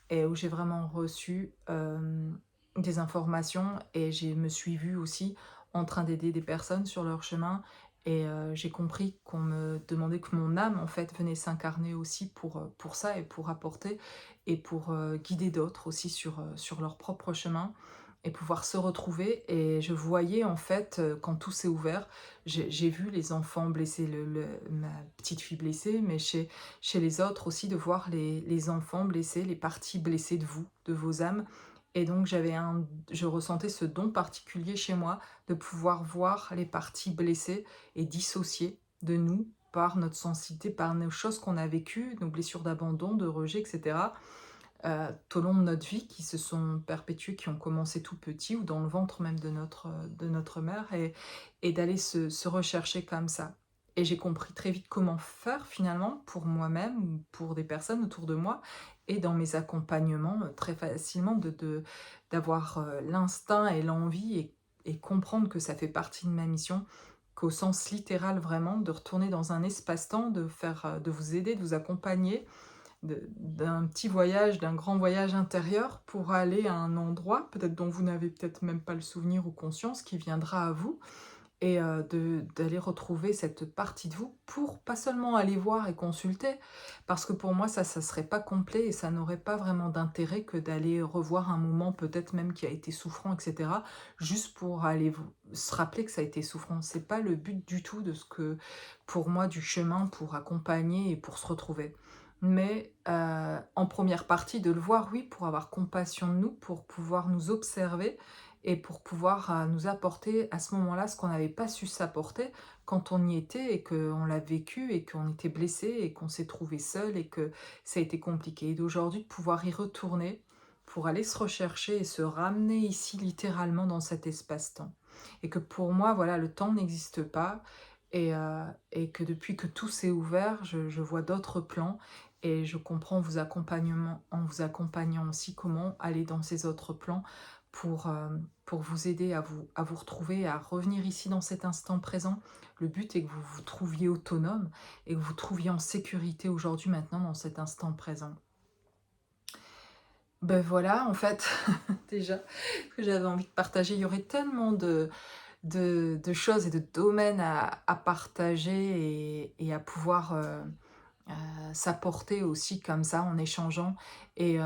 et où j'ai vraiment reçu des informations et je me suis vue aussi en train d'aider des personnes sur leur chemin et j'ai compris qu'on me demandait que mon âme en fait venait s'incarner aussi pour ça et pour apporter et pour guider d'autres aussi sur leur propre chemin et pouvoir se retrouver et je voyais en fait quand tout s'est ouvert, j'ai vu les enfants blessés, ma petite fille blessée, mais chez les autres aussi de voir les enfants blessés, les parties blessées de vous, de vos âmes. Et donc je ressentais ce don particulier chez moi de pouvoir voir les parties blessées et dissociées de nous par notre sensibilité, par nos choses qu'on a vécues, nos blessures d'abandon, de rejet, etc. Tout au long de notre vie, qui se sont perpétuées, qui ont commencé tout petit ou dans le ventre même de notre mère, et d'aller se rechercher comme ça. Et j'ai compris très vite comment faire finalement pour moi-même ou pour des personnes autour de moi et dans mes accompagnements très facilement d'avoir l'instinct et l'envie et comprendre que ça fait partie de ma mission, qu'au sens littéral vraiment, de retourner dans un espace-temps, de vous aider, de vous accompagner d'un petit voyage, d'un grand voyage intérieur pour aller à un endroit, peut-être dont vous n'avez peut-être même pas le souvenir ou conscience, qui viendra à vous et d'aller retrouver cette partie de vous pour pas seulement aller voir et consulter, parce que pour moi ça serait pas complet et ça n'aurait pas vraiment d'intérêt que d'aller revoir un moment peut-être même qui a été souffrant et cetera, juste pour aller vous se rappeler que ça a été souffrant. C'est pas le but du tout de ce que pour moi du chemin pour accompagner et pour se retrouver. Mais en première partie de le voir, oui, pour avoir compassion de nous, pour pouvoir nous observer et pour pouvoir, nous apporter à ce moment-là ce qu'on n'avait pas su s'apporter quand on y était et qu'on l'a vécu et qu'on était blessé et qu'on s'est trouvé seul et que ça a été compliqué. Et d'aujourd'hui, de pouvoir y retourner pour aller se rechercher et se ramener ici littéralement dans cet espace-temps. Et que pour moi, voilà, le temps n'existe pas et que depuis que tout s'est ouvert, je vois d'autres plans et je comprends vos accompagnements en vous accompagnant aussi comment aller dans ces autres plans pour vous aider à vous retrouver, à revenir ici dans cet instant présent. Le but est que vous vous trouviez autonome et que vous trouviez en sécurité aujourd'hui, maintenant, dans cet instant présent. Ben voilà, en fait, déjà, ce que j'avais envie de partager. Il y aurait tellement de choses et de domaines à partager et à pouvoir s'apporter aussi comme ça en échangeant. Et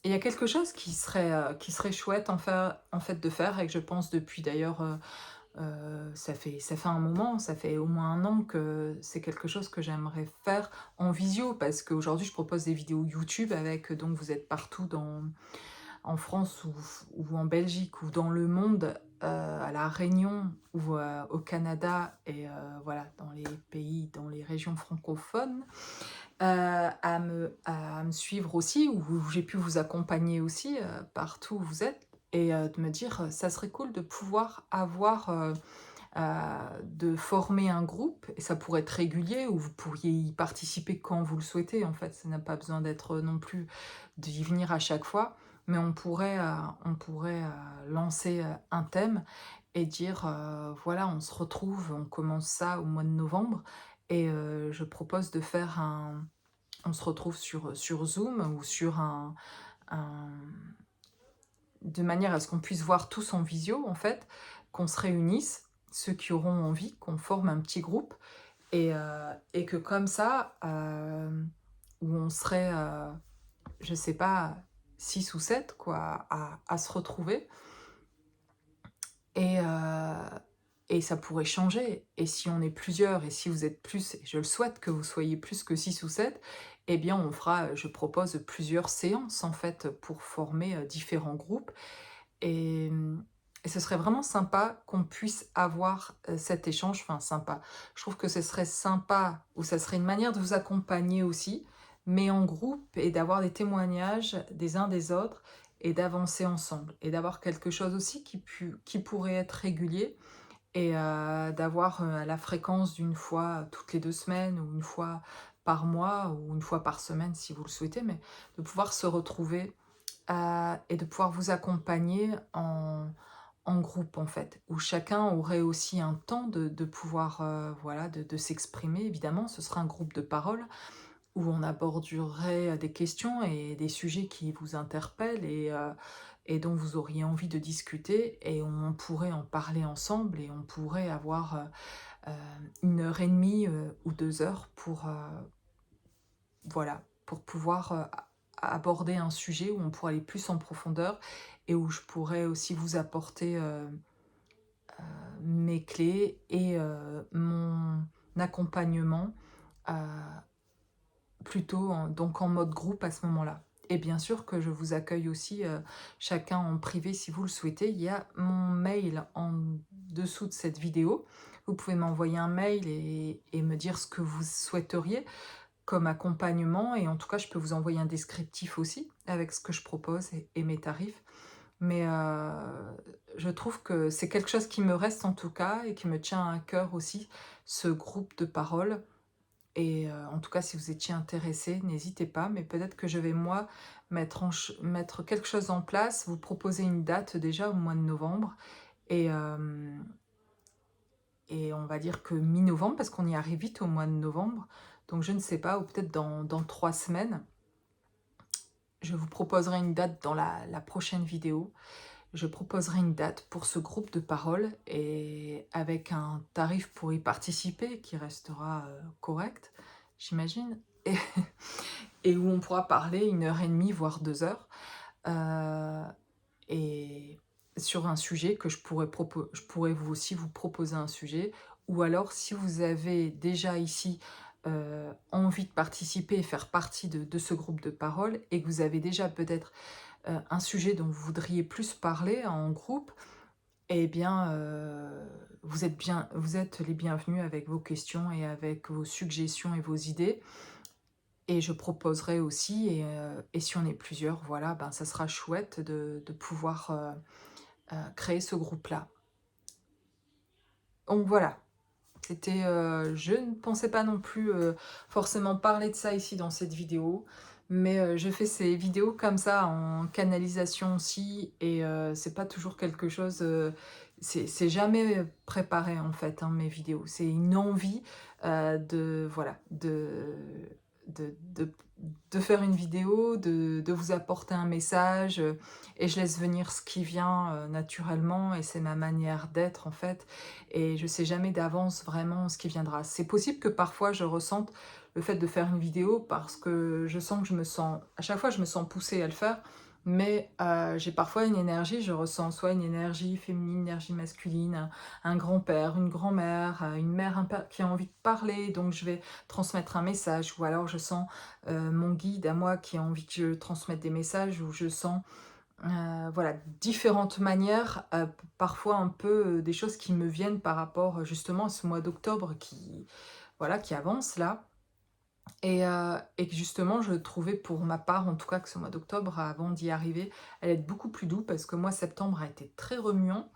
et il y a quelque chose qui serait chouette en fait de faire et que je pense depuis d'ailleurs, ça fait un moment, ça fait au moins un an que c'est quelque chose que j'aimerais faire en visio parce qu'aujourd'hui je propose des vidéos YouTube avec donc vous êtes partout en France ou en Belgique ou dans le monde, à La Réunion ou au Canada et voilà, dans les pays, dans les régions francophones, à me suivre aussi, où j'ai pu vous accompagner aussi, partout où vous êtes et de me dire, «Ça serait cool de pouvoir avoir, de former un groupe» et ça pourrait être régulier où vous pourriez y participer quand vous le souhaitez, en fait. Ça n'a pas besoin d'être non plus d'y venir à chaque fois, mais on pourrait, lancer, un thème et dire, «Voilà, on se retrouve, on commence ça au mois de novembre» et je propose de faire un on se retrouve sur Zoom ou sur un de manière à ce qu'on puisse voir tous en visio, en fait, qu'on se réunisse, ceux qui auront envie, qu'on forme un petit groupe et que comme ça, où on serait, je sais pas, 6 ou 7 quoi, à se retrouver et ça pourrait changer et si on est plusieurs et si vous êtes plus et je le souhaite que vous soyez plus que 6 ou 7, eh bien on fera, je propose plusieurs séances en fait pour former, différents groupes et et ce serait vraiment sympa qu'on puisse avoir, cet échange, enfin sympa. Je trouve que ce serait sympa ou ça serait une manière de vous accompagner aussi, mais en groupe et d'avoir des témoignages des uns des autres et d'avancer ensemble et d'avoir quelque chose aussi qui pourrait être régulier et d'avoir, la fréquence d'une fois toutes les 2 semaines ou une fois par mois ou une fois par semaine si vous le souhaitez, mais de pouvoir se retrouver, et de pouvoir vous accompagner en groupe, en fait, où chacun aurait aussi un temps de pouvoir, voilà, de s'exprimer évidemment. Ce sera un groupe de parole où on aborderait, des questions et des sujets qui vous interpellent et dont vous auriez envie de discuter et on pourrait en parler ensemble et on pourrait avoir, 1 heure et demie, ou 2 heures pour, voilà, pour pouvoir, aborder un sujet où on pourrait aller plus en profondeur et où je pourrais aussi vous apporter, mes clés et mon accompagnement, heu, plutôt donc en mode groupe à ce moment-là. Et bien sûr que je vous accueille aussi, chacun en privé si vous le souhaitez. Il y a mon mail en dessous de cette vidéo. Vous pouvez m'envoyer un mail et me dire ce que vous souhaiteriez comme accompagnement et en tout cas, je peux vous envoyer un descriptif aussi avec ce que je propose et mes tarifs. Mais je trouve que c'est quelque chose qui me reste en tout cas et qui me tient à cœur aussi, ce groupe de parole et en tout cas, si vous étiez intéressés, n'hésitez pas, mais peut-être que je vais moi mettre quelque chose en place, vous proposer une date déjà au mois de novembre et on va dire que mi-novembre parce qu'on y arrive vite au mois de novembre. Donc je ne sais pas ou peut-être dans 3 semaines, je vous proposerai une date dans la prochaine vidéo je proposerai une date pour ce groupe de parole et avec un tarif pour y participer qui restera, correct, j'imagine et et où on pourra parler 1 heure et demie, voire 2 heures, heu et sur un sujet que je pourrais vous aussi vous proposer un sujet ou alors si vous avez déjà ici, envie de participer et faire partie de ce groupe de parole et que vous avez déjà peut-être, un sujet dont vous voudriez plus parler en groupe, eh bien, vous êtes les bienvenus avec vos questions et avec vos suggestions et vos idées et je proposerai aussi et si on est plusieurs, voilà, ben, ça sera chouette de pouvoir, créer ce groupe-là. Donc voilà, je ne pensais pas non plus, forcément parler de ça ici dans cette vidéo, mais je fais ces vidéos comme ça en canalisation aussi et c'est pas toujours quelque chose, c'est jamais préparé en fait, hein, mes vidéos. C'est une envie, de voilà, de de faire une vidéo, de vous apporter un message, et je laisse venir ce qui vient, naturellement et c'est ma manière d'être en fait et je sais jamais d'avance vraiment ce qui viendra. C'est possible que parfois je ressente le fait de faire une vidéo parce que je sens que à chaque fois je me sens poussée à le faire, mais j'ai parfois une énergie, je ressens soit une énergie féminine, une énergie masculine, un grand-père, une grand-mère, une mère qui a envie de parler, donc je vais transmettre un message, ou alors je sens mon guide à moi qui a envie que je transmette des messages, ou je sens voilà, différentes manières, parfois un peu, des choses qui me viennent par rapport, justement à ce mois d'octobre qui, voilà, qui avance là et que justement je trouvais pour ma part, en tout cas, que ce mois d'octobre, avant d'y arriver, allait être beaucoup plus doux parce que moi septembre a été très remuant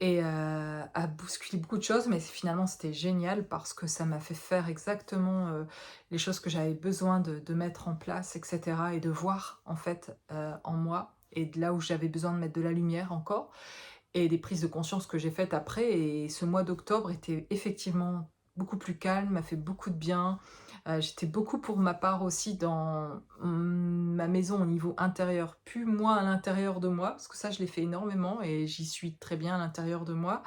et a bousculé beaucoup de choses, mais finalement c'était génial parce que ça m'a fait faire exactement, les choses que j'avais besoin de mettre en place et cetera et de voir en fait, en moi et de là où j'avais besoin de mettre de la lumière encore et des prises de conscience que j'ai faites après et ce mois d'octobre était effectivement beaucoup plus calme, m'a fait beaucoup de bien. J'étais beaucoup pour ma part aussi dans, ma maison au niveau intérieur, plus moi à l'intérieur de moi, parce que ça je l'ai fait énormément et j'y suis très bien à l'intérieur de moi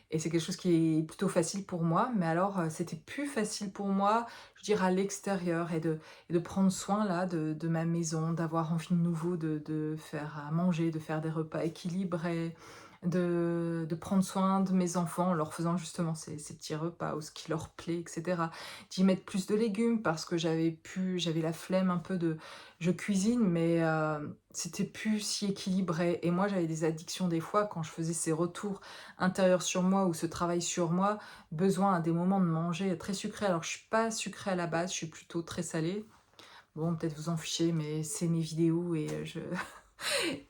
et c'est quelque chose qui est plutôt facile pour moi. Mais alors, c'était plus facile pour moi, je veux dire à l'extérieur et de prendre soin là de ma maison, d'avoir envie de nouveau de faire à manger, de faire des repas équilibrés, de prendre soin de mes enfants en leur faisant justement ces petits repas ou ce qui leur plaît et cetera. D'y mettre plus de légumes parce que j'avais la flemme un peu de je cuisine mais c'était plus si équilibré et moi j'avais des addictions des fois quand je faisais ces retours intérieurs sur moi ou ce travail sur moi, besoin à des moments de manger très sucré. Alors je suis pas sucrée à la base, je suis plutôt très salée. Bon, peut-être vous en fichez, mais c'est mes vidéos et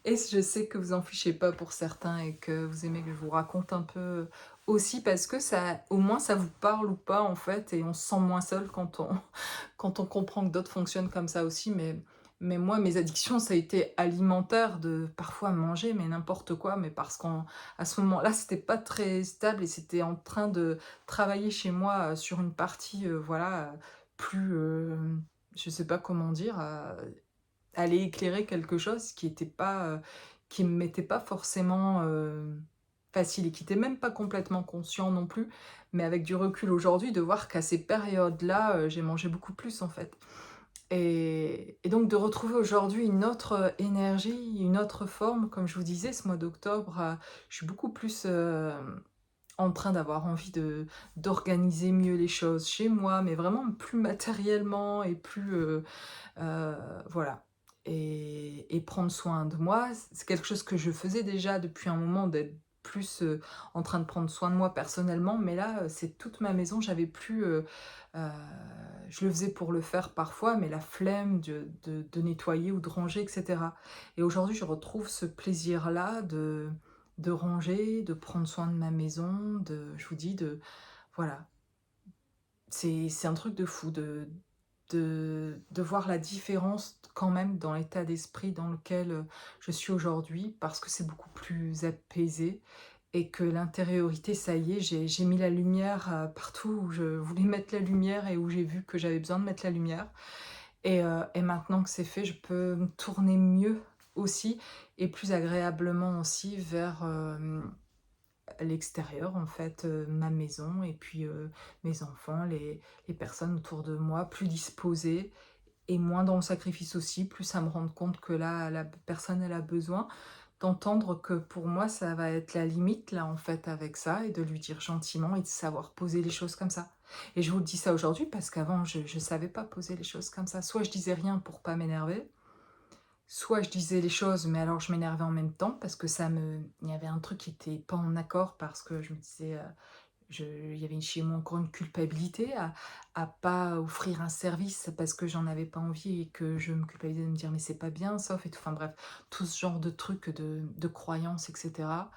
et je sais que vous en fichez pas pour certains et que vous aimez que je vous raconte un peu aussi parce que ça au moins ça vous parle ou pas en fait et on se sent moins seul quand on quand on comprend que d'autres fonctionnent comme ça aussi, mais moi, mes addictions, ça a été alimentaire, de parfois manger, mais n'importe quoi, mais parce qu'à ce moment-là, c'était pas très stable et c'était en train de travailler chez moi sur une partie, voilà, plus, je sais pas comment dire, aller éclairer quelque chose qui était pas, qui me mettait pas forcément facile et qui était même pas complètement conscient non plus, mais avec du recul aujourd'hui, de voir qu'à ces périodes-là, j'ai mangé beaucoup plus en fait. Et donc de retrouver aujourd'hui une autre, énergie, une autre forme, comme je vous disais, ce mois d'octobre, je suis beaucoup plus, en train d'avoir envie d'organiser mieux les choses chez moi, mais vraiment plus matériellement et plus, heu, voilà et prendre soin de moi. C'est quelque chose que je faisais déjà depuis un moment, d'être plus, en train de prendre soin de moi personnellement, mais là, c'est toute ma maison, j'avais plus, heu, je le faisais pour le faire parfois, mais la flemme de nettoyer ou de ranger et cetera et aujourd'hui, je retrouve ce plaisir-là de ranger, de prendre soin de ma maison, je vous dis, voilà, c'est un truc de fou de voir la différence quand même dans l'état d'esprit dans lequel, je suis aujourd'hui parce que c'est beaucoup plus apaisé et que l'intériorité, ça y est, j'ai mis la lumière, partout où je voulais mettre la lumière et où j'ai vu que j'avais besoin de mettre la lumière et maintenant que c'est fait, je peux me tourner mieux aussi et plus agréablement aussi vers, l'extérieur en fait, ma maison et puis, mes enfants, les personnes autour de moi, plus disposées et moins dans le sacrifice aussi, plus à me rendre compte que là, la personne, elle a besoin d'entendre que pour moi, ça va être la limite là, en fait, avec ça et de lui dire gentiment et de savoir poser les choses comme ça. Et je vous le dis ça aujourd'hui parce qu'avant, je savais pas poser les choses comme ça. Soit je disais rien pour pas m'énerver, soit je disais les choses, mais alors je m'énervais en même temps parce que ça me il y avait un truc qui était pas en accord parce que je me disais, il y avait chez moi encore une culpabilité à pas offrir un service parce que j'en avais pas envie et que je me culpabilisais de me dire: «Mais c'est pas bien, sauf» et tout, enfin bref, tout ce genre de trucs, de croyances et cetera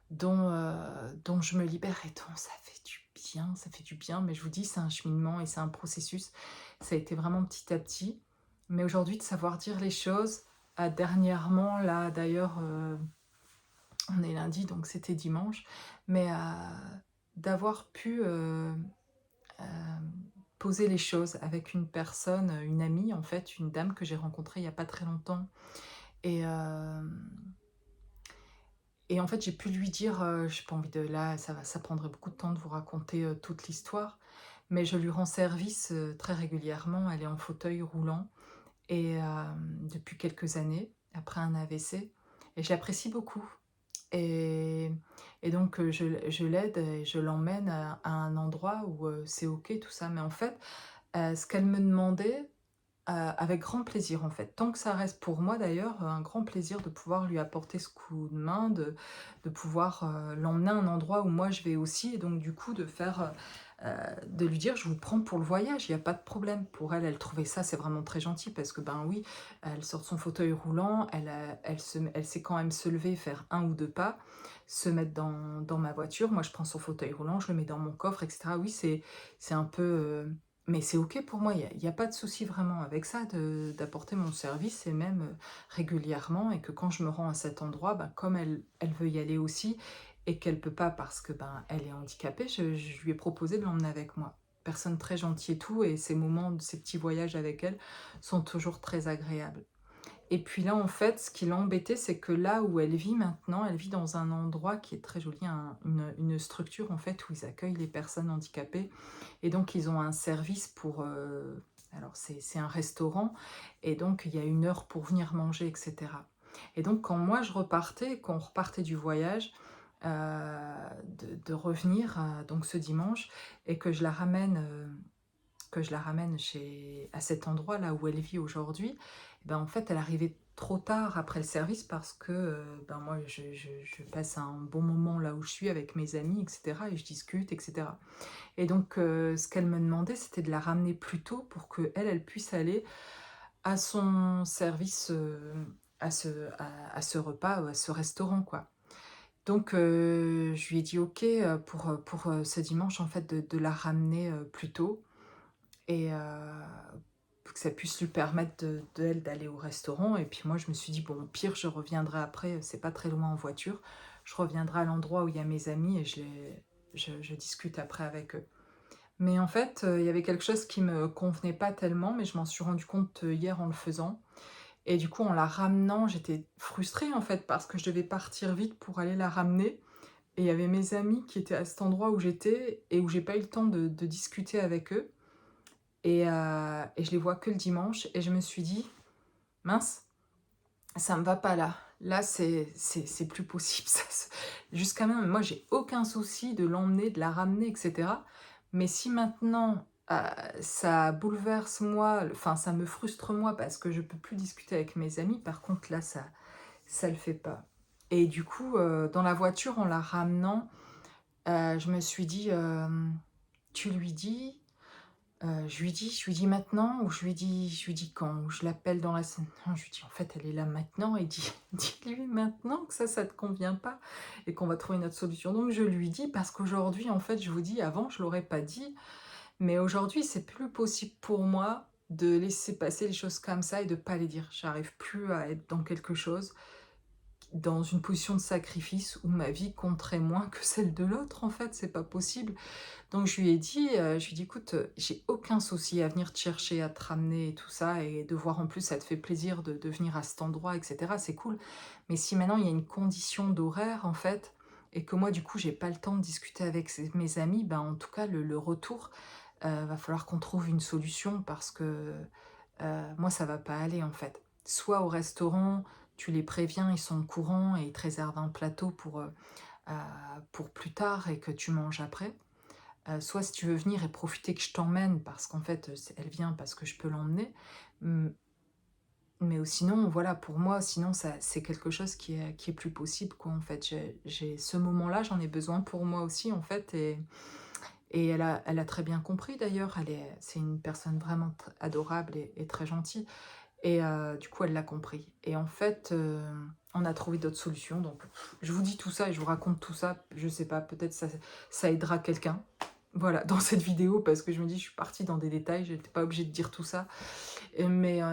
dont je me libère et dont ça fait du bien, mais je vous dis, c'est un cheminement et c'est un processus. Ça a été vraiment petit à petit, mais aujourd'hui de savoir dire les choses, dernièrement là d'ailleurs, on est lundi donc c'était dimanche, mais d'avoir pu, poser les choses avec une personne, une amie en fait, une dame que j'ai rencontrée il y a pas très longtemps et en fait, j'ai pu lui dire, j'ai pas envie de là, ça prendrait beaucoup de temps de vous raconter, toute l'histoire, mais je lui rends service, très régulièrement. Elle est en fauteuil roulant et depuis quelques années, après un AVC et je l'apprécie beaucoup et donc je l'aide et je l'emmène à un endroit où, c'est OK tout ça, mais en fait, ce qu'elle me demandait, avec grand plaisir, en fait. Tant que ça reste pour moi d'ailleurs, un grand plaisir de pouvoir lui apporter ce coup de main, de pouvoir, l'emmener à un endroit où moi je vais aussi et donc du coup de faire, de lui dire: «Je vous prends pour le voyage, il y a pas de problème». Pour elle, elle trouvait ça c'est vraiment très gentil parce que, ben, oui, elle sort de son fauteuil roulant, elle sait quand même se lever, faire un ou 2 pas, se mettre dans ma voiture. Moi, je prends son fauteuil roulant, je le mets dans mon coffre et cetera. Oui, c'est un peu, mais c'est OK pour moi, il y a pas de souci vraiment avec ça de d'apporter mon service et même, régulièrement et que quand je me rends à cet endroit, ben, comme elle veut y aller aussi et qu'elle peut pas parce que, ben, elle est handicapée, je lui ai proposé de l'emmener avec moi. Personne très gentille et tout et ces moments, ces petits voyages avec elle sont toujours très agréables. Et puis là, en fait, ce qui l'embêtait, c'est que là où elle vit maintenant, elle vit dans un endroit qui est très joli, une structure en fait où ils accueillent les personnes handicapées et donc ils ont un service pour, alors c'est un restaurant et donc il y a une heure pour venir manger et cetera. Et donc quand moi je repartais, quand on repartait du voyage, de revenir, donc ce dimanche et que je la ramène, chez à cet endroit-là où elle vit aujourd'hui, ben, en fait, elle arrivait trop tard après le service parce que, ben, moi, je passe un bon moment là où je suis avec mes amis et cetera et je discute et cetera et donc ce qu'elle me demandait, c'était de la ramener plus tôt pour qu'elle, elle puisse aller à son service, à ce repas, à ce restaurant, quoi. Donc je lui ai dit: «OK», pour, ce dimanche, en fait, de la ramener, plus tôt et pour que ça puisse lui permettre de elle d'aller au restaurant et puis moi je me suis dit: «Bon au pire je reviendrai après, c'est pas très loin en voiture, je reviendrai à l'endroit où il y a mes amis et je discute après avec eux». Mais en fait, il y avait quelque chose qui me convenait pas tellement, mais je m'en suis rendu compte, hier en le faisant et du coup en la ramenant, j'étais frustrée en fait parce que je devais partir vite pour aller la ramener et il y avait mes amis qui étaient à cet endroit où j'étais et où j'ai pas eu le temps de discuter avec eux et je les vois que le dimanche et je me suis dit: «Mince, ça me va pas là. Là, c'est plus possible ça se» jusqu'à même moi, j'ai aucun souci de l'emmener, de la ramener et cetera. Mais si maintenant, ça bouleverse moi, enfin ça me frustre moi parce que je peux plus discuter avec mes amis, par contre là, ça le fait pas. Et du coup, dans la voiture, en la ramenant, je me suis dit, «Tu lui dis?» je lui dis maintenant ou je lui dis quand? Ou je l'appelle dans la scène non, je lui dis: «En fait, elle est là maintenant» et dis dis-lui maintenant que ça te convient pas et qu'on va trouver une autre solution. Donc je lui dis parce qu'aujourd'hui, en fait, je vous dis, avant, je l'aurais pas dit, mais aujourd'hui, c'est plus possible pour moi de laisser passer les choses comme ça et de pas les dire. J'arrive plus à être dans quelque chose dans une position de sacrifice où ma vie compterait moins que celle de l'autre, en fait, c'est pas possible. Donc je lui ai dit: «Écoute, j'ai aucun souci à venir te chercher, à te ramener et tout ça et de voir en plus ça te fait plaisir de venir à cet endroit et cetera, c'est cool. Mais si maintenant il y a une condition d'horaire en fait et que moi du coup j'ai pas le temps de discuter avec mes amis, ben en tout cas le retour, va falloir qu'on trouve une solution parce que, moi ça va pas aller en fait. Soit au restaurant, tu les préviens, ils sont au courant et ils te réservent un plateau heu, pour plus tard et que tu manges après. Soit si tu veux venir et profiter que je t'emmène parce qu'en fait, elle vient parce que je peux l'emmener. Mmh, mais sinon, voilà, pour moi, sinon ça c'est quelque chose qui est plus possible, quoi, en fait. J'ai ce moment-là, j'en ai besoin pour moi aussi, en fait et elle a très bien compris d'ailleurs. C'est une personne vraiment adorable et très gentille et du coup, elle l'a compris et en fait, on a trouvé d'autres solutions donc je vous dis tout ça et je vous raconte tout ça, je sais pas, peut-être ça aidera quelqu'un. Voilà, dans cette vidéo parce que je me dis: «Je suis partie dans des détails, j'étais pas obligée de dire tout ça» et mais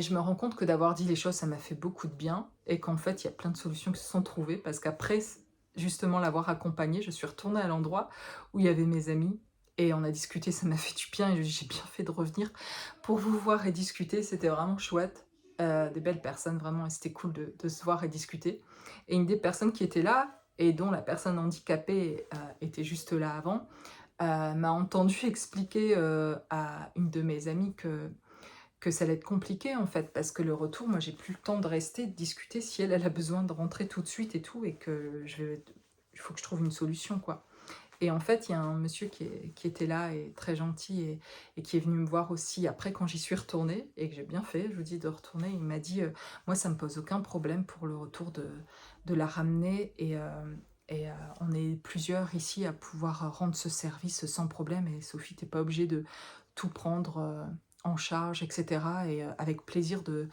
je me rends compte que d'avoir dit les choses, ça m'a fait beaucoup de bien et qu'en fait, il y a plein de solutions qui se sont trouvées parce qu'après justement l'avoir accompagnée, je suis retournée à l'endroit où il y avait mes amis et on a discuté, ça m'a fait du bien et j'ai bien fait de revenir pour vous voir et discuter, c'était vraiment chouette. Des belles personnes vraiment et c'était cool de se voir et discuter et une des personnes qui était là et dont la personne handicapée, était juste là avant, m'a entendue expliquer, à une de mes amies que ça allait être compliqué en fait, parce que le retour, moi j'ai plus le temps de rester, de discuter si elle a besoin de rentrer tout de suite et tout et que il faut que je trouve une solution quoi. Et en fait, il y a un monsieur qui était là et très gentil et qui est venu me voir aussi après quand j'y suis retournée et que j'ai bien fait, je vous dis de retourner. Il m'a dit, «Moi ça me pose aucun problème pour le retour de la ramener et on est plusieurs ici à pouvoir rendre ce service sans problème et Sophie, tu pas obligée de tout prendre, en charge et cetera et avec plaisir de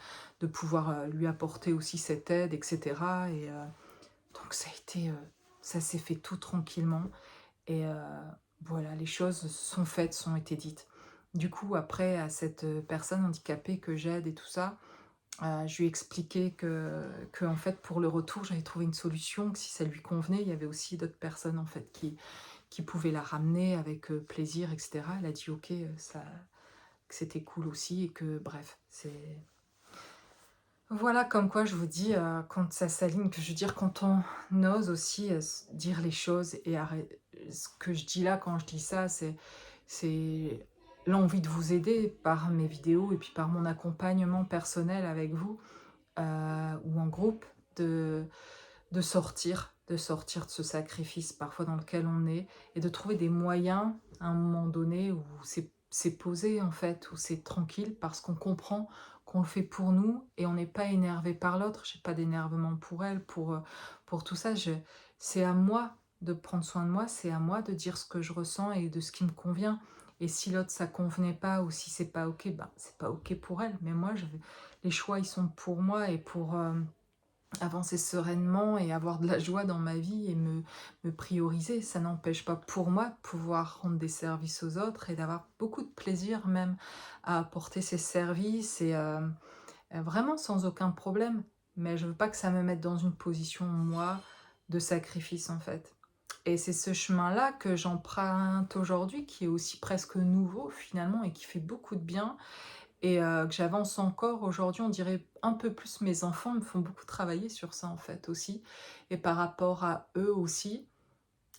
pouvoir, lui apporter aussi cette aide et cetera et donc ça s'est fait tout tranquillement et voilà, les choses sont faites, sont été dites. Du coup, après à cette, personne handicapée que j'aide et tout ça, je lui ai expliqué que en fait, pour le retour, j'avais trouvé une solution, que si ça lui convenait, il y avait aussi d'autres personnes, en fait, qui pouvaient la ramener avec, plaisir et cetera. Elle a dit: «OK», ça que c'était cool aussi et que bref, c'est voilà, comme quoi je vous dis, quand ça s'aligne, que je veux dire quand on ose aussi, dire les choses et ce que je dis là quand je dis ça, c'est l'envie de vous aider par mes vidéos et puis par mon accompagnement personnel avec vous, ou en groupe, de de sortir de ce sacrifice parfois dans lequel on est et de trouver des moyens à un moment donné où c'est posé en fait, où c'est tranquille parce qu'on comprend qu'on le fait pour nous et on n'est pas énervé par l'autre. J'ai pas d'énervement pour elle, pour tout ça. C'est à moi de prendre soin de moi, c'est à moi de dire ce que je ressens et de ce qui me convient. Et si l'autre ça convenait pas ou si c'est pas OK, ben c'est pas OK pour elle. Mais moi, les choix ils sont pour moi et pour avancer sereinement et avoir de la joie dans ma vie et me prioriser. Ça n'empêche pas pour moi de pouvoir rendre des services aux autres et d'avoir beaucoup de plaisir même à apporter ces services et vraiment sans aucun problème. Mais je veux pas que ça me mette dans une position, moi, de sacrifice en fait. Et c'est ce chemin-là que j'emprunte aujourd'hui, qui est aussi presque nouveau finalement et qui fait beaucoup de bien et que j'avance encore aujourd'hui, on dirait un peu plus mes enfants me font beaucoup travailler sur ça, en fait, aussi et par rapport à eux aussi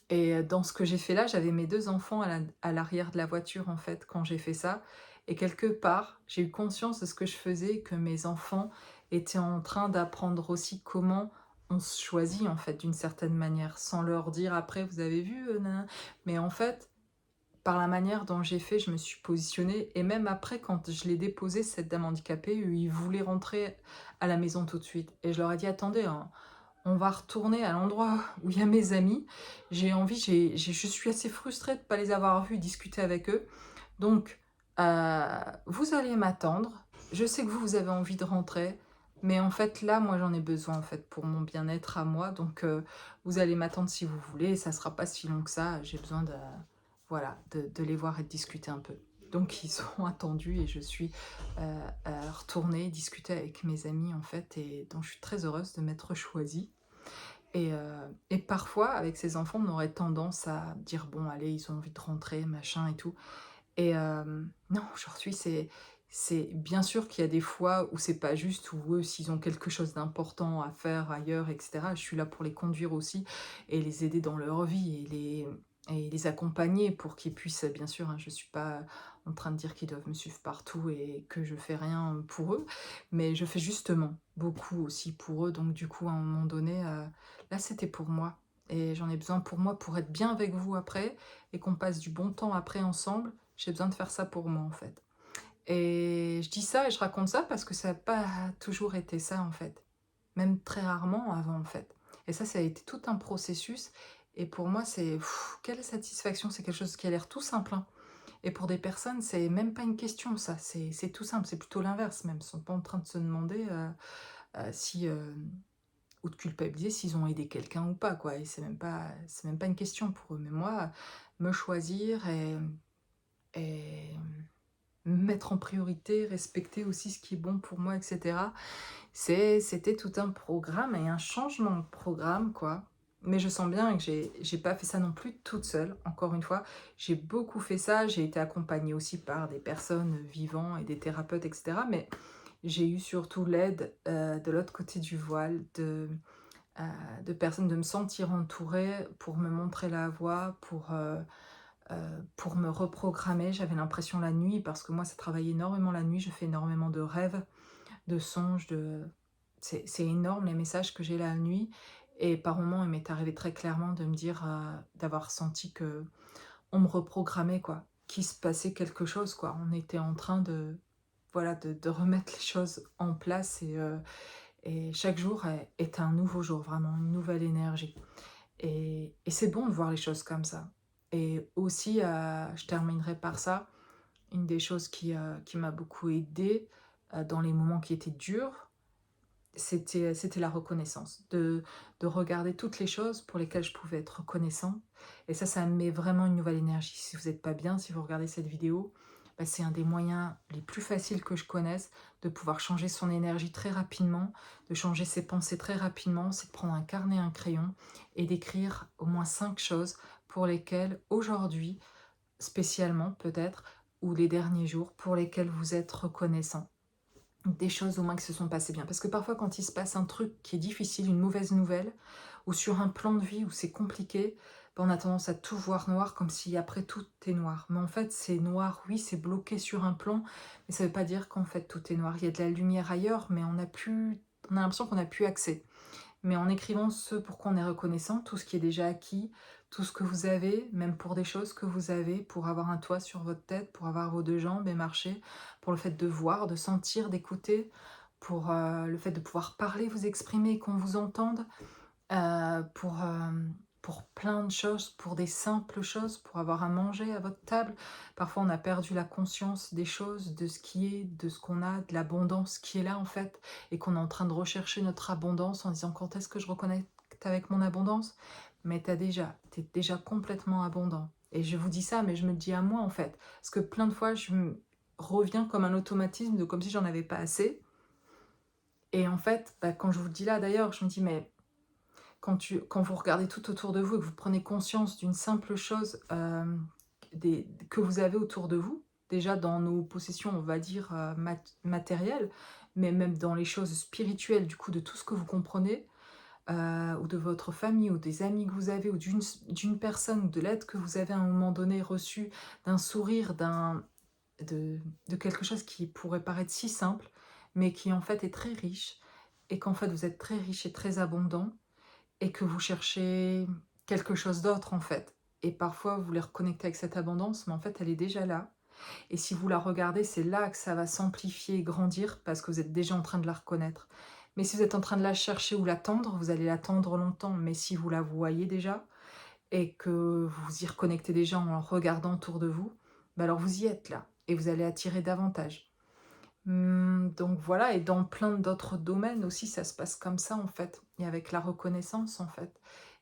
et dans ce que j'ai fait là, j'avais mes 2 enfants à l'arrière de la voiture, en fait, quand j'ai fait ça et quelque part, j'ai eu conscience de ce que je faisais, que mes enfants étaient en train d'apprendre aussi comment on se choisit, en fait, d'une certaine manière, sans leur dire après: «Vous avez vu, nin mais en fait, par la manière dont j'ai fait, je me suis positionnée et même après quand je l'ai déposé, cette dame handicapée, ils voulaient rentrer à la maison tout de suite et je leur ai dit: «Attendez, hein, on va retourner à l'endroit où il y a mes amis. J'ai envie, je suis assez frustrée de ne pas les avoir vus discuter avec eux. Donc, vous allez m'attendre. Je sais que vous avez envie de rentrer, mais en fait, là, moi, j'en ai besoin, en fait, pour mon bien-être à moi. Donc, vous allez m'attendre si vous voulez. Ça sera pas si long que ça. J'ai besoin de, voilà, de les voir et de discuter un peu.» Donc ils ont attendu et je suis, retournée discuter avec mes amis, en fait, et donc je suis très heureuse de m'être choisie. Et parfois, avec ces enfants, on aurait tendance à dire: «Bon allez, ils ont envie de rentrer, machin et tout». Non, aujourd'hui, c'est bien sûr qu'il y a des fois où c'est pas juste, où eux, s'ils ont quelque chose d'important à faire ailleurs et cetera, je suis là pour les conduire aussi et les aider dans leur vie et les accompagner pour qu'ils puissent, bien sûr, hein, je suis pas en train de dire qu'ils doivent me suivre partout et que je fais rien pour eux, mais je fais justement beaucoup aussi pour eux, donc du coup, à un moment donné, là, c'était pour moi et j'en ai besoin pour moi, pour être bien avec vous après et qu'on passe du bon temps après ensemble. J'ai besoin de faire ça pour moi, en fait. Et je dis ça et je raconte ça parce que ça a pas toujours été ça, en fait. Même très rarement avant, en fait. Et ça a été tout un processus et pour moi, c'est quelle satisfaction! C'est quelque chose qui a l'air tout simple, hein, et pour des personnes, c'est même pas une question ça, c'est tout simple, c'est plutôt l'inverse même. Ils sont pas en train de se demander, si, ou de culpabiliser s'ils ont aidé quelqu'un ou pas, quoi, et c'est même pas une question pour eux. Mais moi, me choisir et me mettre en priorité, respecter aussi ce qui est bon pour moi et cetera. C'était tout un programme et un changement de programme, quoi. Mais je sens bien que j'ai pas fait ça non plus toute seule, encore une fois. J'ai beaucoup fait ça, j'ai été accompagnée aussi par des personnes vivant et des thérapeutes et cetera, mais j'ai eu surtout l'aide, de l'autre côté du voile, de personnes, de me sentir entourée pour me montrer la voie, pour me reprogrammer. J'avais l'impression la nuit, parce que moi ça travaille énormément la nuit, je fais énormément de rêves, de songes, c'est énorme les messages que j'ai la nuit et par moments, il m'est arrivé très clairement de me dire, d'avoir senti que on me reprogrammait quoi, qu'il se passait quelque chose quoi. On était en train de voilà, de remettre les choses en place et chaque jour est un nouveau jour, vraiment une nouvelle énergie. Et c'est bon de voir les choses comme ça. Et aussi, je terminerai par ça, une des choses qui m'a beaucoup aidée, dans les moments qui étaient durs, c'était la reconnaissance. De regarder toutes les choses pour lesquelles je pouvais être reconnaissant. Et ça me met vraiment une nouvelle énergie. Si vous êtes pas bien, si vous regardez cette vidéo, bah, c'est un des moyens les plus faciles que je connaisse de pouvoir changer son énergie très rapidement, de changer ses pensées très rapidement, c'est de prendre un carnet, un crayon et d'écrire au moins 5 choses pour lesquelles aujourd'hui, spécialement peut-être, ou les derniers jours, pour lesquels vous êtes reconnaissant. Des choses au moins qui se sont passées bien. Parce que parfois quand il se passe un truc qui est difficile, une mauvaise nouvelle, ou sur un plan de vie où c'est compliqué, bah, on a tendance à tout voir noir comme si après tout est noir. Mais en fait c'est noir, oui c'est bloqué sur un plan, mais ça veut pas dire qu'en fait tout est noir. Il y a de la lumière ailleurs, mais on a l'impression qu'on n'a plus accès. Mais en écrivant ce pour quoi on est reconnaissant, tout ce qui est déjà acquis, tout ce que vous avez, même pour des choses que vous avez, pour avoir un toit sur votre tête, pour avoir vos 2 jambes et marcher, pour le fait de voir, de sentir, d'écouter, pour, le fait de pouvoir parler, vous exprimer et qu'on vous entende, pour plein de choses, pour des simples choses, pour avoir à manger à votre table. Parfois, on a perdu la conscience des choses, de ce qui est, de ce qu'on a, de l'abondance qui est là, en fait, et qu'on est en train de rechercher notre abondance en disant: «Quand est-ce que je reconnecte avec mon abondance?» Mais tu es déjà complètement abondant et je vous dis ça, mais je me le dis à moi, en fait. Parce que plein de fois, je me reviens comme un automatisme de comme si j'en avais pas assez et en fait, bah, quand je vous le dis là, d'ailleurs, je me dis: «Mais quand vous regardez tout autour de vous et que vous prenez conscience d'une simple chose, que vous avez autour de vous, déjà dans nos possessions, on va dire, matérielles, mais même dans les choses spirituelles, du coup, de tout ce que vous comprenez, ou de votre famille ou des amis que vous avez ou d'une personne ou de l'aide que vous avez à un moment donné reçue, d'un sourire, de de quelque chose qui pourrait paraître si simple, mais qui en fait est très riche et qu'en fait vous êtes très riche et très abondant et que vous cherchez quelque chose d'autre, en fait. Et parfois, vous voulez reconnecter avec cette abondance, mais en fait, elle est déjà là. Et si vous la regardez, c'est là que ça va s'amplifier et grandir parce que vous êtes déjà en train de la reconnaître. Mais si vous êtes en train de la chercher ou l'attendre, vous allez l'attendre longtemps. Mais si vous la voyez déjà et que vous y reconnectez déjà en regardant autour de vous, bah alors vous y êtes là et vous allez attirer davantage. Donc voilà, et dans plein d'autres domaines aussi, ça se passe comme ça en fait, et avec la reconnaissance en fait.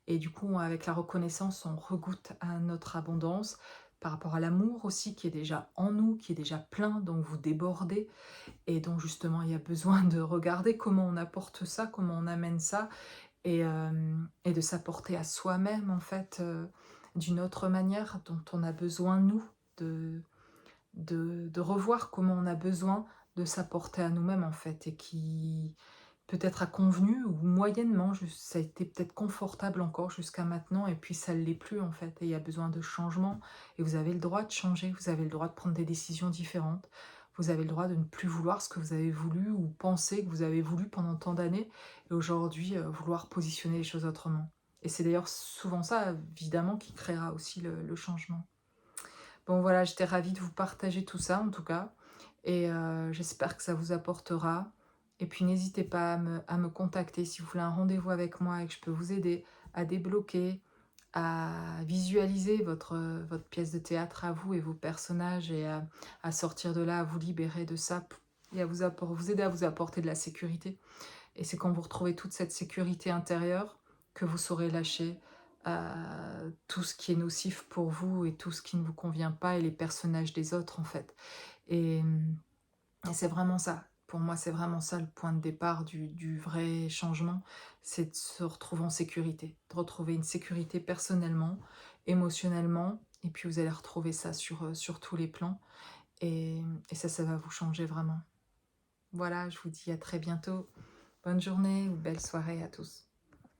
Et du coup, avec la reconnaissance, on regoute à notre abondance, par rapport à l'amour aussi qui est déjà en nous, qui est déjà plein, dont vous débordez et dont justement il y a besoin de regarder comment on apporte ça, comment on amène ça et de s'apporter à soi-même en fait, d'une autre manière dont on a besoin nous, de de revoir comment on a besoin de s'apporter à nous-mêmes en fait et qui peut-être a convenu ou moyennement, juste ça a été peut-être confortable encore jusqu'à maintenant et puis ça ne l'est plus en fait et il y a besoin de changement et vous avez le droit de changer, vous avez le droit de prendre des décisions différentes, vous avez le droit de ne plus vouloir ce que vous avez voulu ou penser que vous avez voulu pendant tant d'années et aujourd'hui, vouloir positionner les choses autrement. Et c'est d'ailleurs souvent ça, évidemment, qui créera aussi le changement. Bon voilà, j'étais ravie de vous partager tout ça en tout cas et j'espère que ça vous apportera et puis n'hésitez pas à me contacter si vous voulez un rendez-vous avec moi et que je peux vous aider à débloquer, à visualiser votre pièce de théâtre à vous et vos personnages et à sortir de là, à vous libérer de ça et à vous aider à vous apporter de la sécurité. Et c'est quand vous retrouvez toute cette sécurité intérieure que vous saurez lâcher tout ce qui est nocif pour vous et tout ce qui ne vous convient pas et les personnages des autres en fait. Et, et c'est vraiment ça. Pour moi, c'est vraiment ça le point de départ du vrai changement, c'est de se retrouver en sécurité, de retrouver une sécurité personnellement, émotionnellement, et puis vous allez retrouver ça sur tous les plans, et ça va vous changer vraiment. Voilà, je vous dis à très bientôt. Bonne journée ou belle soirée à tous.